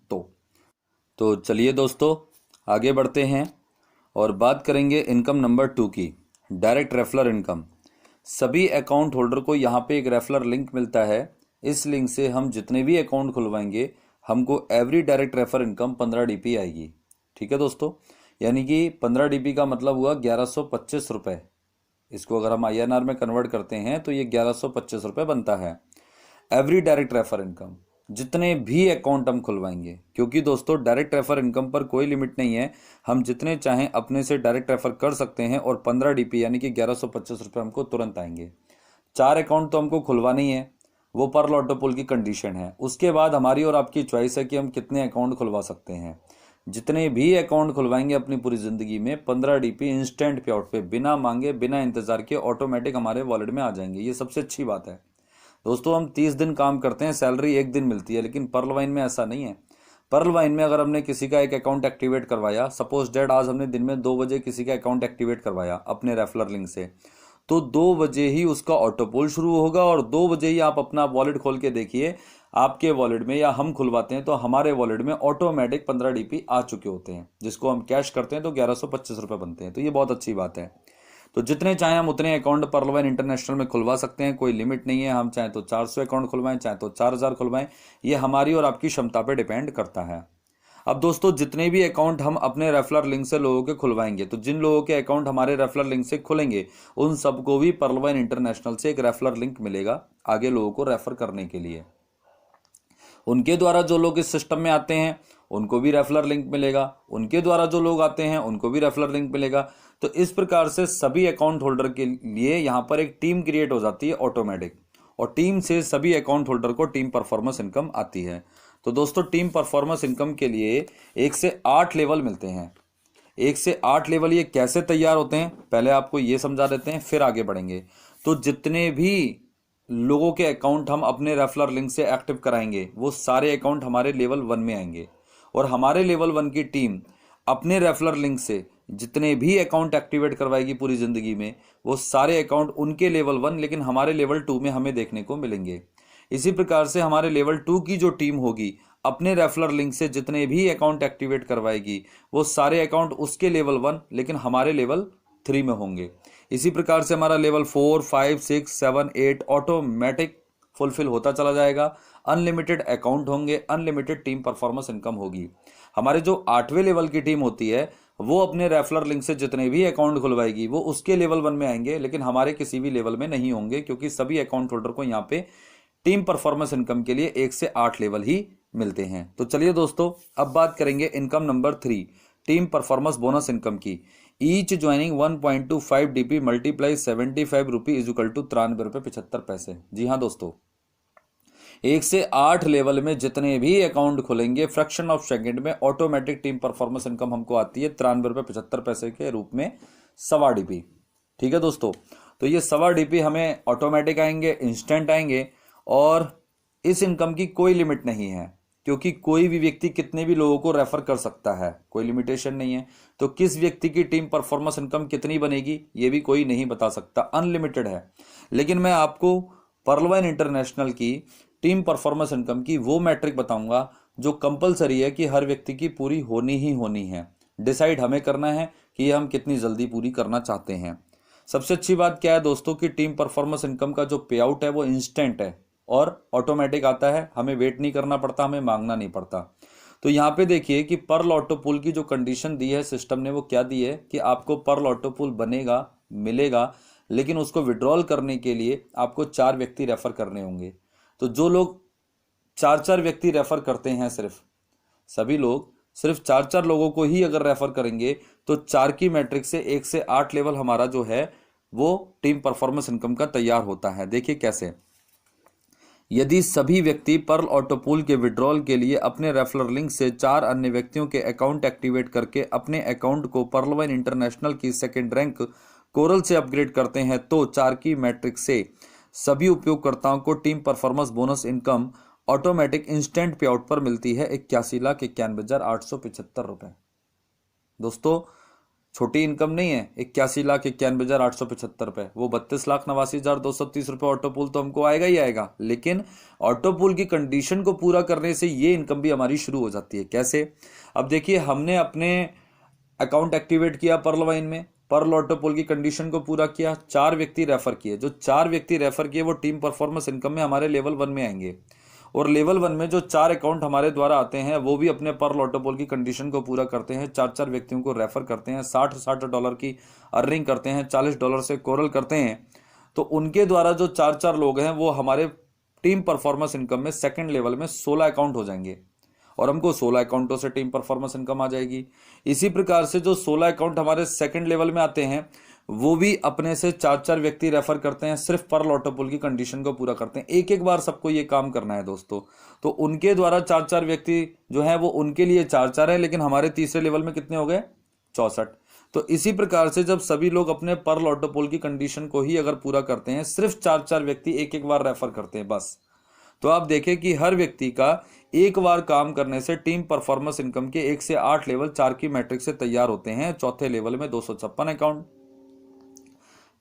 तो चलिए दोस्तों आगे बढ़ते हैं और बात करेंगे इनकम नंबर 2 की, डायरेक्ट रेफरल इनकम। सभी अकाउंट होल्डर को यहाँ पे एक रेफरल लिंक मिलता है। इस लिंक से हम जितने भी अकाउंट खुलवाएंगे हमको every direct referral income 15 DP आएगी। ठीक है दोस्तों, यानी कि 15 डीपी का मतलब हुआ 1125 रुपये। इसको अगर हम INR में कन्वर्ट करते हैं तो ये 1125 रुपये बनता है एवरी डायरेक्ट रेफर इनकम। जितने भी अकाउंट हम खुलवाएंगे, क्योंकि दोस्तों डायरेक्ट रेफर इनकम पर कोई लिमिट नहीं है, हम जितने चाहें अपने से डायरेक्ट रेफर कर सकते हैं और 15 डीपी यानी कि 1125 रुपये हमको तुरंत आएंगे। 4 अकाउंट तो हमको खुलवाना ही है, वो पर्ल ऑटो पुल की कंडीशन है। उसके बाद हमारी और आपकी चॉइस है कि हम कितने अकाउंट खुलवा सकते हैं। जितने भी अकाउंट खुलवाएंगे अपनी पूरी ज़िंदगी में 15 डीपी इंस्टेंट पे आउट पे, बिना मांगे बिना इंतज़ार के ऑटोमेटिक हमारे वॉलेट में आ जाएंगे। ये सबसे अच्छी बात है दोस्तों। हम 30 दिन काम करते हैं, सैलरी एक दिन मिलती है, लेकिन पर्ल वाइन में ऐसा नहीं है। पर्ल वाइन में अगर हमने किसी का एक अकाउंट एक्टिवेट करवाया, सपोज डेट आज हमने दिन में 2 बजे किसी का अकाउंट एक्टिवेट करवाया अपने रेफरल लिंक से, तो 2 बजे ही उसका ऑटोपोल शुरू होगा और 2 बजे ही आप अपना वॉलेट खोल के देखिए आपके वॉलेट में, या हम खुलवाते हैं तो हमारे वॉलेट में ऑटोमेटिक 15 डीपी आ चुके होते हैं, जिसको हम कैश करते हैं तो 1125 रुपये बनते हैं। तो ये बहुत अच्छी बात है। तो जितने चाहें हम उतने अकाउंट पर्ल वाइन इंटरनेशनल में खुलवा सकते हैं, कोई लिमिट नहीं है। हम चाहें तो 400 अकाउंट खुलवाएं, चाहे तो 4000 खुलवाएं, ये हमारी और आपकी क्षमता पे डिपेंड करता है। अब दोस्तों जितने भी अकाउंट हम अपने रेफरल लिंक से लोगों के खुलवाएंगे, तो जिन लोगों के अकाउंट हमारे रेफरल लिंक से खुलेंगे उन सबको भी पर्ल वाइन इंटरनेशनल से एक रेफरल लिंक मिलेगा आगे लोगों को रेफर करने के लिए। उनके द्वारा जो लोग इस सिस्टम में आते हैं उनको भी रेफरल लिंक मिलेगा, उनके द्वारा जो लोग आते हैं उनको भी रेफरल लिंक मिलेगा। तो इस प्रकार से सभी अकाउंट होल्डर के लिए यहाँ पर एक टीम क्रिएट हो जाती है ऑटोमेटिक, और टीम से सभी अकाउंट होल्डर को टीम परफॉर्मेंस इनकम आती है। तो दोस्तों टीम परफॉर्मेंस इनकम के लिए 1 से 8 लेवल मिलते हैं। 1 से 8 लेवल ये कैसे तैयार होते हैं पहले आपको ये समझा देते हैं, फिर आगे बढ़ेंगे। तो जितने भी लोगों के अकाउंट हम अपने रेफरल लिंक से एक्टिव कराएंगे वो सारे अकाउंट हमारे लेवल 1 में आएंगे, और हमारे लेवल 1 की टीम अपने रेफरल लिंक से जितने भी अकाउंट एक्टिवेट करवाएगी पूरी जिंदगी में, वो सारे अकाउंट उनके लेवल 1 लेकिन हमारे लेवल 2 में हमें देखने को मिलेंगे। इसी प्रकार से हमारे लेवल 2 की जो टीम होगी अपने रेफरल लिंक से जितने भी अकाउंट एक्टिवेट करवाएगी वो सारे अकाउंट उसके लेवल 1 लेकिन हमारे लेवल 3 में होंगे। इसी प्रकार से हमारा लेवल 4, 5, 6, 7, 8 ऑटोमेटिक फुलफिल होता चला जाएगा। अनलिमिटेड अकाउंट होंगे, अनलिमिटेड टीम परफॉर्मेंस इनकम होगी। हमारे जो 8वें लेवल की टीम होती है वो अपने रेफरल लिंक से जितने भी अकाउंट खुलवाएगी वो उसके लेवल 1 में आएंगे लेकिन हमारे किसी भी लेवल में नहीं होंगे, क्योंकि सभी अकाउंट होल्डर को यहाँ पे टीम परफॉर्मेंस इनकम के लिए 1 से 8 लेवल ही मिलते हैं। तो चलिए दोस्तों अब बात करेंगे income number 3, team performance bonus income की। Each joining 1.25 DP multiply 75 rupee is equal to 93 रुपये 75 पैसे। जी हाँ दोस्तों, 1 से 8 लेवल में जितने भी अकाउंट खुलेंगे फ्रैक्शन ऑफ सेकंड में ऑटोमेटिक टीम परफॉर्मेंस इनकम हमको आती है 93 रुपये 75 पैसे के रूप में 1.25 डीपी। ठीक है दोस्तों, तो ये 1.25 डीपी हमें ऑटोमेटिक आएंगे, इंस्टेंट आएंगे, और इस इनकम की कोई लिमिट नहीं है, क्योंकि कोई भी व्यक्ति कितने भी लोगों को रेफर कर सकता है, कोई लिमिटेशन नहीं है। तो किस व्यक्ति की टीम परफॉर्मेंस इनकम कितनी बनेगी ये भी कोई नहीं बता सकता, अनलिमिटेड है। लेकिन मैं आपको पर्ल वाइन इंटरनेशनल की टीम परफॉर्मेंस इनकम की वो मैट्रिक बताऊंगा जो कंपलसरी है कि हर व्यक्ति की पूरी होनी ही होनी है। डिसाइड हमें करना है कि हम कितनी जल्दी पूरी करना चाहते हैं। सबसे अच्छी बात क्या है दोस्तों कि टीम परफॉर्मेंस इनकम का जो पे आउट है वो इंस्टेंट है और ऑटोमेटिक आता है, हमें वेट नहीं करना पड़ता, हमें मांगना नहीं पड़ता। तो यहाँ पे देखिए कि पर्ल ऑटो पूल की जो कंडीशन दी है सिस्टम ने वो क्या दी है कि आपको पर्ल ऑटो पूल बनेगा, मिलेगा, लेकिन उसको विड्रॉल करने के लिए आपको 4 व्यक्ति रेफर करने होंगे। तो जो लोग 4-4 व्यक्ति रेफर करते हैं, सिर्फ सभी लोग सिर्फ 4-4 लोगों को ही अगर रेफर करेंगे तो 4 की मैट्रिक से 1 से 8 लेवल हमारा जो है वो टीम परफॉर्मेंस इनकम का तैयार होता है। देखिए कैसे, यदि सभी व्यक्ति पर्ल ऑटो पूल के विड्रॉल के लिए अपने रेफरल लिंक से 4 अन्य व्यक्तियों के अकाउंट एक्टिवेट करके अपने अकाउंट को पर्ल वाइन इंटरनेशनल की सेकंड रैंक कोरल से अपग्रेड करते हैं तो 4 की मैट्रिक से सभी उपयोगकर्ताओं को team performance bonus income automatic instant पे आउट पर मिलती है 81,91,875 रुपए। दोस्तों छोटी इनकम नहीं है 81,91,875 रुपए, वो 32,89,230 रुपए ऑटो पूल तो हमको आएगा ही आएगा, लेकिन ऑटो पूल की कंडीशन को पूरा करने से ये इनकम भी हमारी शुरू हो जाती है। कैसे, अब देखिए हमने अपने अकाउंट एक्टिवेट किया पर्ल वाइन में, पर्ल ऑटो पूल की कंडीशन को पूरा किया, 4 व्यक्ति रेफर किए, जो 4 व्यक्ति रेफर किए वो टीम परफॉर्मेंस इनकम में हमारे लेवल 1 में आएंगे, और लेवल 1 में जो 4 अकाउंट हमारे द्वारा आते हैं वो भी अपने पर्ल ऑटो पूल की कंडीशन को पूरा करते हैं, 4-4 व्यक्तियों को रेफर करते हैं, $60 की अर्निंग करते हैं, $40 से कोरल करते हैं। तो उनके द्वारा जो 4-4 लोग हैं वो हमारे टीम परफॉर्मेंस इनकम में सेकंड लेवल में 16 अकाउंट हो जाएंगे और हमको 16 अकाउंटों से टीम परफॉर्मेंस इनकम आ जाएगी। इसी प्रकार से जो 16 अकाउंट हमारे सेकंड लेवल में आते हैं वो भी अपने से 4-4 व्यक्ति रेफर करते हैं, सिर्फ पर ऑटो पुल की कंडीशन को पूरा करते हैं। एक एक बार सबको ये काम करना है दोस्तों, तो उनके द्वारा 4-4 व्यक्ति जो है वो उनके लिए 4-4 है, लेकिन हमारे तीसरे लेवल में कितने हो गए? 64। तो इसी प्रकार से जब सभी लोग अपने पर ऑटो पुल की कंडीशन को ही अगर पूरा करते हैं, सिर्फ 4-4 व्यक्ति एक एक बार रेफर करते हैं बस, तो आप देखें कि हर व्यक्ति का एक बार काम करने से टीम परफॉर्मेंस इनकम के 1 से 8 लेवल 4 की मैट्रिक्स से तैयार होते हैं। चौथे लेवल में 256 अकाउंट,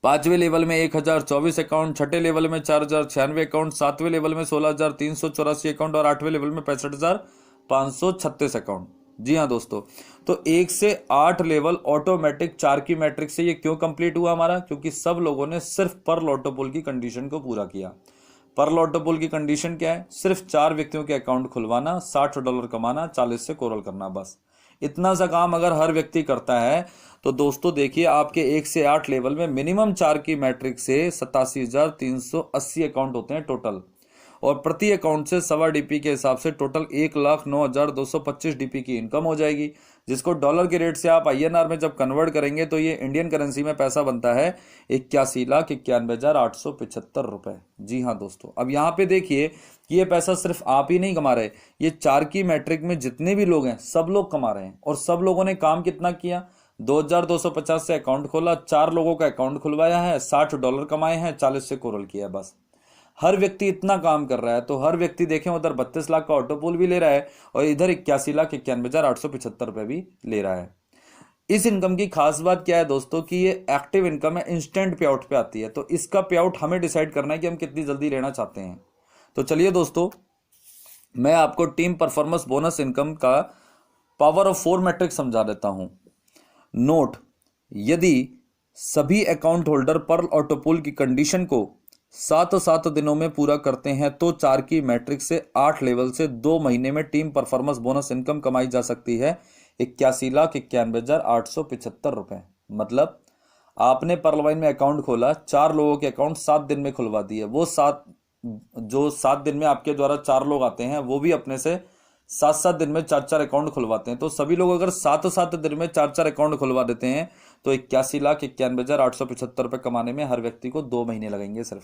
पांचवें लेवल में 1024 अकाउंट, छठे लेवल में 4096 अकाउंट, सातवें लेवल में 16384 अकाउंट और आठवें लेवल में 65536 अकाउंट। जी हाँ दोस्तों, तो 1 से 8 लेवल ऑटोमेटिक 4 की मैट्रिक्स से ये क्यों कंप्लीट हुआ हमारा? क्योंकि सब लोगों ने सिर्फ पर ऑटो पुल की कंडीशन को पूरा किया। पर ऑटो पुल की कंडीशन क्या है? सिर्फ 4 व्यक्तियों के अकाउंट खुलवाना, $60 कमाना, 40 से कोरल करना, बस इतना सा काम अगर हर व्यक्ति करता है तो दोस्तों देखिए आपके 1 से 8 लेवल में मिनिमम 4 की मैट्रिक से 87,380 अकाउंट होते हैं टोटल, और प्रति अकाउंट से 1.25 DP के हिसाब से टोटल 1,09,225 DP की इनकम हो जाएगी, जिसको डॉलर के रेट से आप INR में जब कन्वर्ट करेंगे तो ये इंडियन करेंसी में पैसा बनता है 81,91,875 रुपए। जी हाँ दोस्तों, अब यहाँ पे देखिए कि ये पैसा सिर्फ आप ही नहीं कमा रहे, ये 4 की मैट्रिक में जितने भी लोग हैं सब लोग कमा रहे हैं। और सब लोगों ने काम कितना किया? 2,250 से अकाउंट खोला, 4 लोगों का अकाउंट खुलवाया है, $60 कमाए हैं, 40 से कोरल किया है, बस हर व्यक्ति इतना काम कर रहा है। तो हर व्यक्ति देखें उधर 32 लाख का ऑटो पुल भी ले रहा है और इधर 81,91,875 रुपए भी ले रहा है। इस इनकम की खास बात क्या है दोस्तों कि ये एक्टिव इनकम है, इंस्टेंट पे आउट पे आती है, तो इसका पे आउट हमें डिसाइड करना है कि हम कितनी जल्दी लेना चाहते हैं। तो चलिए दोस्तों, मैं आपको टीम परफॉर्मेंस बोनस इनकम का पावर ऑफ 4 मैट्रिक्स समझा देता हूं। नोट, यदि सभी अकाउंट होल्डर पर ऑटो पुल की कंडीशन को 7 दिनों में पूरा करते हैं तो 4 की मैट्रिक से 8 लेवल से 2 महीने में टीम परफॉर्मेंस बोनस इनकम कमाई जा सकती है 81,91,875 रुपए। मतलब आपने परलवाइन में अकाउंट खोला, 4 लोगों के अकाउंट 7 दिन में खुलवा दिए, वो 7 दिन में आपके द्वारा 4 लोग आते हैं वो भी अपने से 7 दिन में 4 अकाउंट खुलवाते हैं। तो सभी लोग अगर 7 दिन में 4 अकाउंट खुलवा देते हैं तो 81,91,875 रुपए कमाने में हर व्यक्ति को 2 महीने लगेंगे सिर्फ।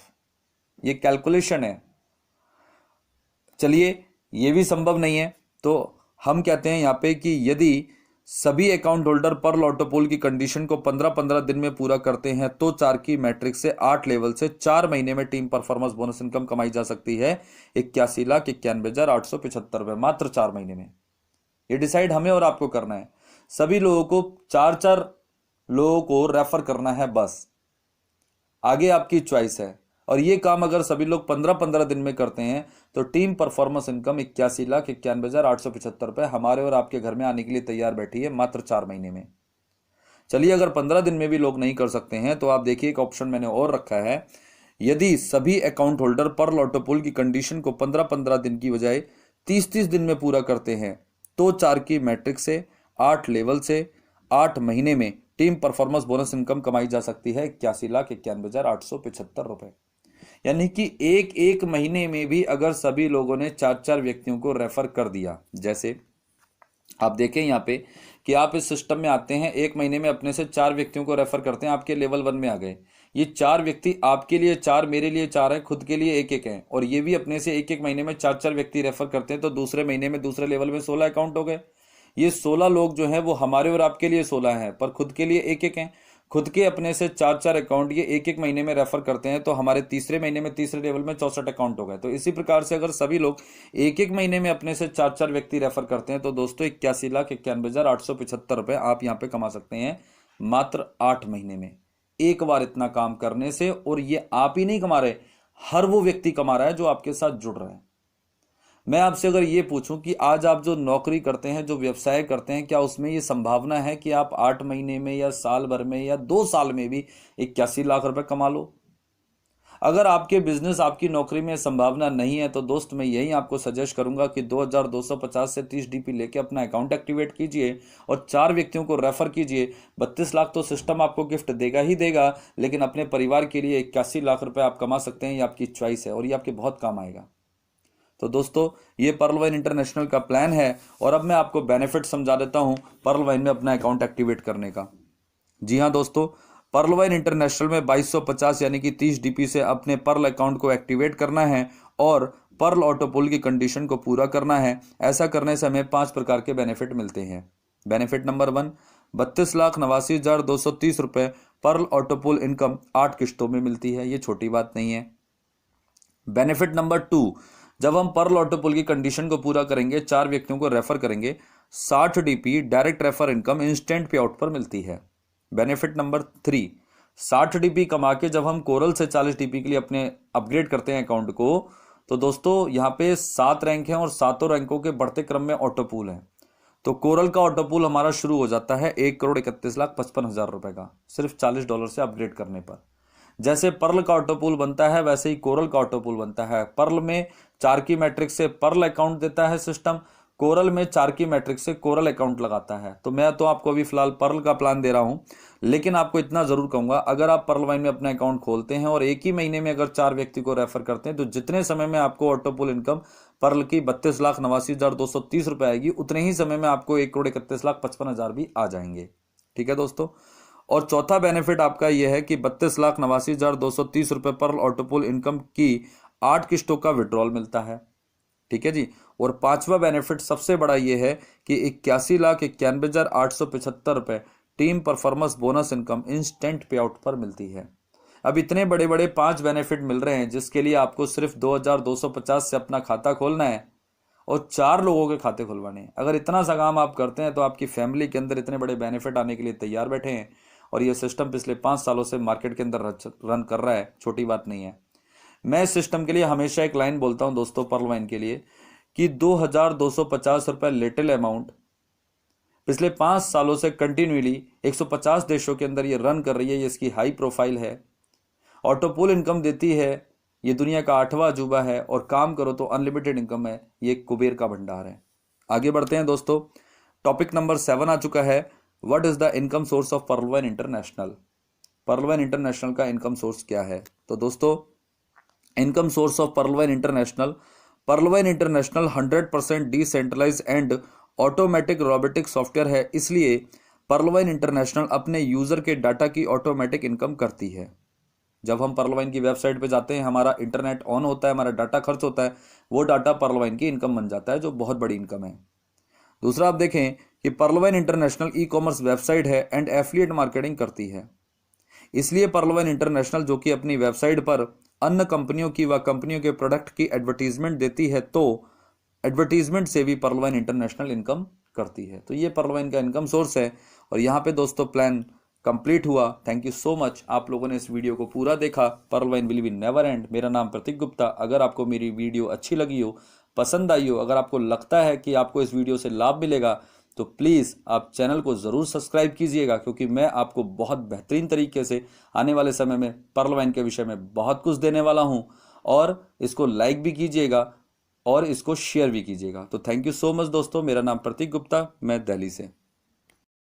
ये कैलकुलेशन है। चलिए, ये भी संभव नहीं है तो हम कहते हैं यहाँ पे कि यदि सभी अकाउंट होल्डर पर ऑटो पुल की कंडीशन को 15 दिन में पूरा करते हैं तो 4 की मैट्रिक से 8 लेवल से 4 महीने में टीम परफॉर्मेंस बोनस इनकम कमाई जा सकती है 81,91,875 रुपए, मात्र 4 महीने में। ये डिसाइड हमें और आपको करना है। सभी लोगों को 4 लोगों को रेफर करना है, बस आगे आपकी चॉइस है। और ये काम अगर सभी लोग 15 दिन में करते हैं तो टीम परफॉर्मेंस इनकम 81,91,875 रुपए हमारे और आपके घर में आने के लिए तैयार बैठी है मात्र 4 महीने में। चलिए, अगर 15 दिन में भी लोग नहीं कर सकते हैं तो आप देखिए एक ऑप्शन मैंने और रखा है। यदि सभी अकाउंट होल्डर पर ऑटो पुल की कंडीशन को 15 दिन की बजाय 30 दिन में पूरा करते हैं तो 4 की मैट्रिक से 8 लेवल से 8 महीने में टीम परफॉर्मेंस बोनस इनकम कमाई जा सकती है 81,91,875 रुपए। यानी कि एक महीने में भी अगर सभी लोगों ने 4 व्यक्तियों को रेफर कर दिया, जैसे आप देखें यहाँ पे कि आप इस सिस्टम में आते हैं, एक महीने में अपने से 4 व्यक्तियों को रेफर करते हैं, आपके लेवल 1 में आ गए। ये 4 व्यक्ति आपके लिए 4, मेरे लिए 4 है, खुद के लिए 1 है, और ये भी अपने से एक महीने में 4 व्यक्ति रेफर करते हैं, तो दूसरे महीने में दूसरे लेवल में 16 अकाउंट हो गए। ये 16 लोग जो हैं वो हमारे और आपके लिए 16 हैं, पर खुद के लिए 1 हैं। खुद के अपने से 4 अकाउंट ये एक महीने में रेफर करते हैं, तो हमारे तीसरे महीने में तीसरे लेवल में 64 अकाउंट हो गए। तो इसी प्रकार से अगर सभी लोग एक महीने में अपने से 4 व्यक्ति रेफर करते हैं तो दोस्तों 81,91,875 रुपए आप यहाँ पे कमा सकते हैं मात्र 8 महीने में, एक बार इतना काम करने से। और ये आप ही नहीं कमा रहे, हर वो व्यक्ति कमा रहा है जो आपके साथ जुड़ रहा है। मैं आपसे अगर ये पूछूं कि आज आप जो नौकरी करते हैं, जो व्यवसाय करते हैं, क्या उसमें ये संभावना है कि आप 8 महीने में या साल भर में या 2 साल में भी 81 लाख रुपए कमा लो? अगर आपके बिजनेस, आपकी नौकरी में संभावना नहीं है तो दोस्त मैं यही आपको सजेस्ट करूंगा कि 2250 से 30 डीपी लेके अपना अकाउंट एक्टिवेट कीजिए और 4 व्यक्तियों को रेफर कीजिए। 32 लाख तो सिस्टम आपको गिफ्ट देगा ही देगा, लेकिन अपने परिवार के लिए 81 लाख रुपए आप कमा सकते हैं। ये आपकी चॉइस है और ये आपके बहुत काम आएगा। तो दोस्तों ये पर्ल वाइन इंटरनेशनल का प्लान है और अब मैं आपको बेनिफिट समझा देता हूं पर्ल वाइन में अपना अकाउंट एक्टिवेट करने का। जी हाँ दोस्तों, पर्ल वाइन इंटरनेशनल में 2250 यानी कि 30 डीपी से अपने पर्ल अकाउंट को एक्टिवेट करना है और पर्ल ऑटोपुल की कंडीशन को पूरा करना है। ऐसा करने से हमें 5 प्रकार के बेनिफिट मिलते हैं। बेनिफिट नंबर 1, 32,89,230 रुपए पर्ल ऑटोपुल इनकम 8 किश्तों में मिलती है। ये छोटी बात नहीं है। बेनिफिट नंबर 2, जब हम पर्ल ऑटोपुल की कंडीशन को पूरा करेंगे, 4 व्यक्तियों को रेफर करेंगे, 60 DP direct refer income instant पे आउट पर मिलती है। बेनिफिट नंबर 3, 60 डीपी कमा के जब हम कोरल से 40 डीपी के लिए अपने अपग्रेड करते हैं अकाउंट को, तो दोस्तों यहाँ पे 7 रैंक हैं और 7 रैंकों के बढ़ते क्रम में ऑटोपूल है। तो कोरल का ऑटोपूल हमारा शुरू हो जाता है 1,31,55,000 रुपए का, सिर्फ $40 से अपग्रेड करने पर। जैसे पर्ल का ऑटोपूल बनता है वैसे ही कोरल का ऑटोपूल बनता है। पर्ल में 4 की मैट्रिक्स से पर्ल अकाउंट देता है सिस्टम, कोरल में 4 की मैट्रिक्स से कोरल अकाउंट लगाता है। तो मैं तो आपको अभी फिलहाल पर्ल का प्लान दे रहा हूं, लेकिन आपको इतना जरूर कहूंगा, अगर आप पर्ल वाइन में अपना अकाउंट खोलते हैं और एक ही महीने में अगर 4 व्यक्ति को रेफर करते हैं, तो जितने समय में आपको ऑटोपूल इनकम पर्ल की 32,89,230 रुपए आएगी, उतने ही समय में आपको 1,31,55,000 भी आ जाएंगे। ठीक है दोस्तों। और चौथा बेनिफिट आपका यह है कि 32,89,230 रुपए पर्ल ऑटोपूल इनकम की 8 किश्तों का विड्रॉल मिलता है। ठीक है जी। और पांचवा बेनिफिट सबसे बड़ा यह है कि 81,91,875 रुपए team performance bonus income instant पे आउट पर मिलती है। अब इतने बड़े बड़े 5 बेनिफिट मिल रहे हैं, जिसके लिए आपको सिर्फ 2250 से अपना खाता खोलना है और 4 लोगों के खाते खुलवाने हैं। अगर इतना सा काम आप करते हैं तो आपकी फैमिली के अंदर इतने बड़े बेनिफिट आने के लिए तैयार बैठे हैं। और ये सिस्टम पिछले 5 सालों से मार्केट के अंदर रन कर रहा है, छोटी बात नहीं है। मैं इस सिस्टम के लिए हमेशा एक लाइन बोलता हूं दोस्तों, पर्ल वाइन के लिए, कि 2250 रुपए लिटिल अमाउंट पिछले 5 सालों से कंटिन्यूली 150 देशों के अंदर ये रन कर रही है। ये इसकी हाई प्रोफाइल है, ऑटोपूल इनकम देती है, ये दुनिया का 8वां अजूबा है और काम करो तो अनलिमिटेड इनकम है। ये कुबेर का भंडार है। आगे बढ़ते हैं दोस्तों। टॉपिक नंबर 7 आ चुका है, what is the income source of Perl wine International. Perl wine International का इनकम सोर्स क्या है? तो दोस्तों income source of Perl wine International, Perl wine International 100% decentralise and automatic robotic software है। इसलिए पर्ल वाइन इंटरनेशनल अपने user के data की ऑटोमेटिक इनकम करती है। जब हम पर्ल वाइन की वेबसाइट पे जाते हैं, हमारा इंटरनेट ऑन होता है, हमारा डाटा खर्च होता है, वो डाटा पर्ल वाइन की इनकम बन जाता है, जो बहुत बड़ी इनकम है। दूसरा आप देखें कि Perl wine International e commerce website है एंड एफिलिएट मार्केटिंग करती है। इसलिए पर्ल वाइन इंटरनेशनल जो कि अपनी वेबसाइट पर अन्य कंपनियों की व कंपनियों के प्रोडक्ट की एडवर्टीजमेंट देती है, तो एडवर्टीजमेंट से भी पर्ल वाइन इंटरनेशनल इनकम करती है। तो ये पर्ल वाइन का इनकम सोर्स है। और यहाँ पे दोस्तों प्लान कंप्लीट हुआ। थैंक यू सो मच, आप लोगों ने इस वीडियो को पूरा देखा। Pearlvine will be never end. मेरा नाम प्रतीक गुप्ता। अगर आपको मेरी वीडियो अच्छी लगी हो, पसंद आई हो, अगर आपको लगता है कि आपको इस वीडियो से लाभ मिलेगा, तो प्लीज़ आप चैनल को ज़रूर सब्सक्राइब कीजिएगा, क्योंकि मैं आपको बहुत बेहतरीन तरीके से आने वाले समय में पर्ल वाइन के विषय में बहुत कुछ देने वाला हूं। और इसको लाइक भी कीजिएगा और इसको शेयर भी कीजिएगा। तो थैंक यू सो मच दोस्तों। मेरा नाम प्रतीक गुप्ता, मैं दिल्ली से।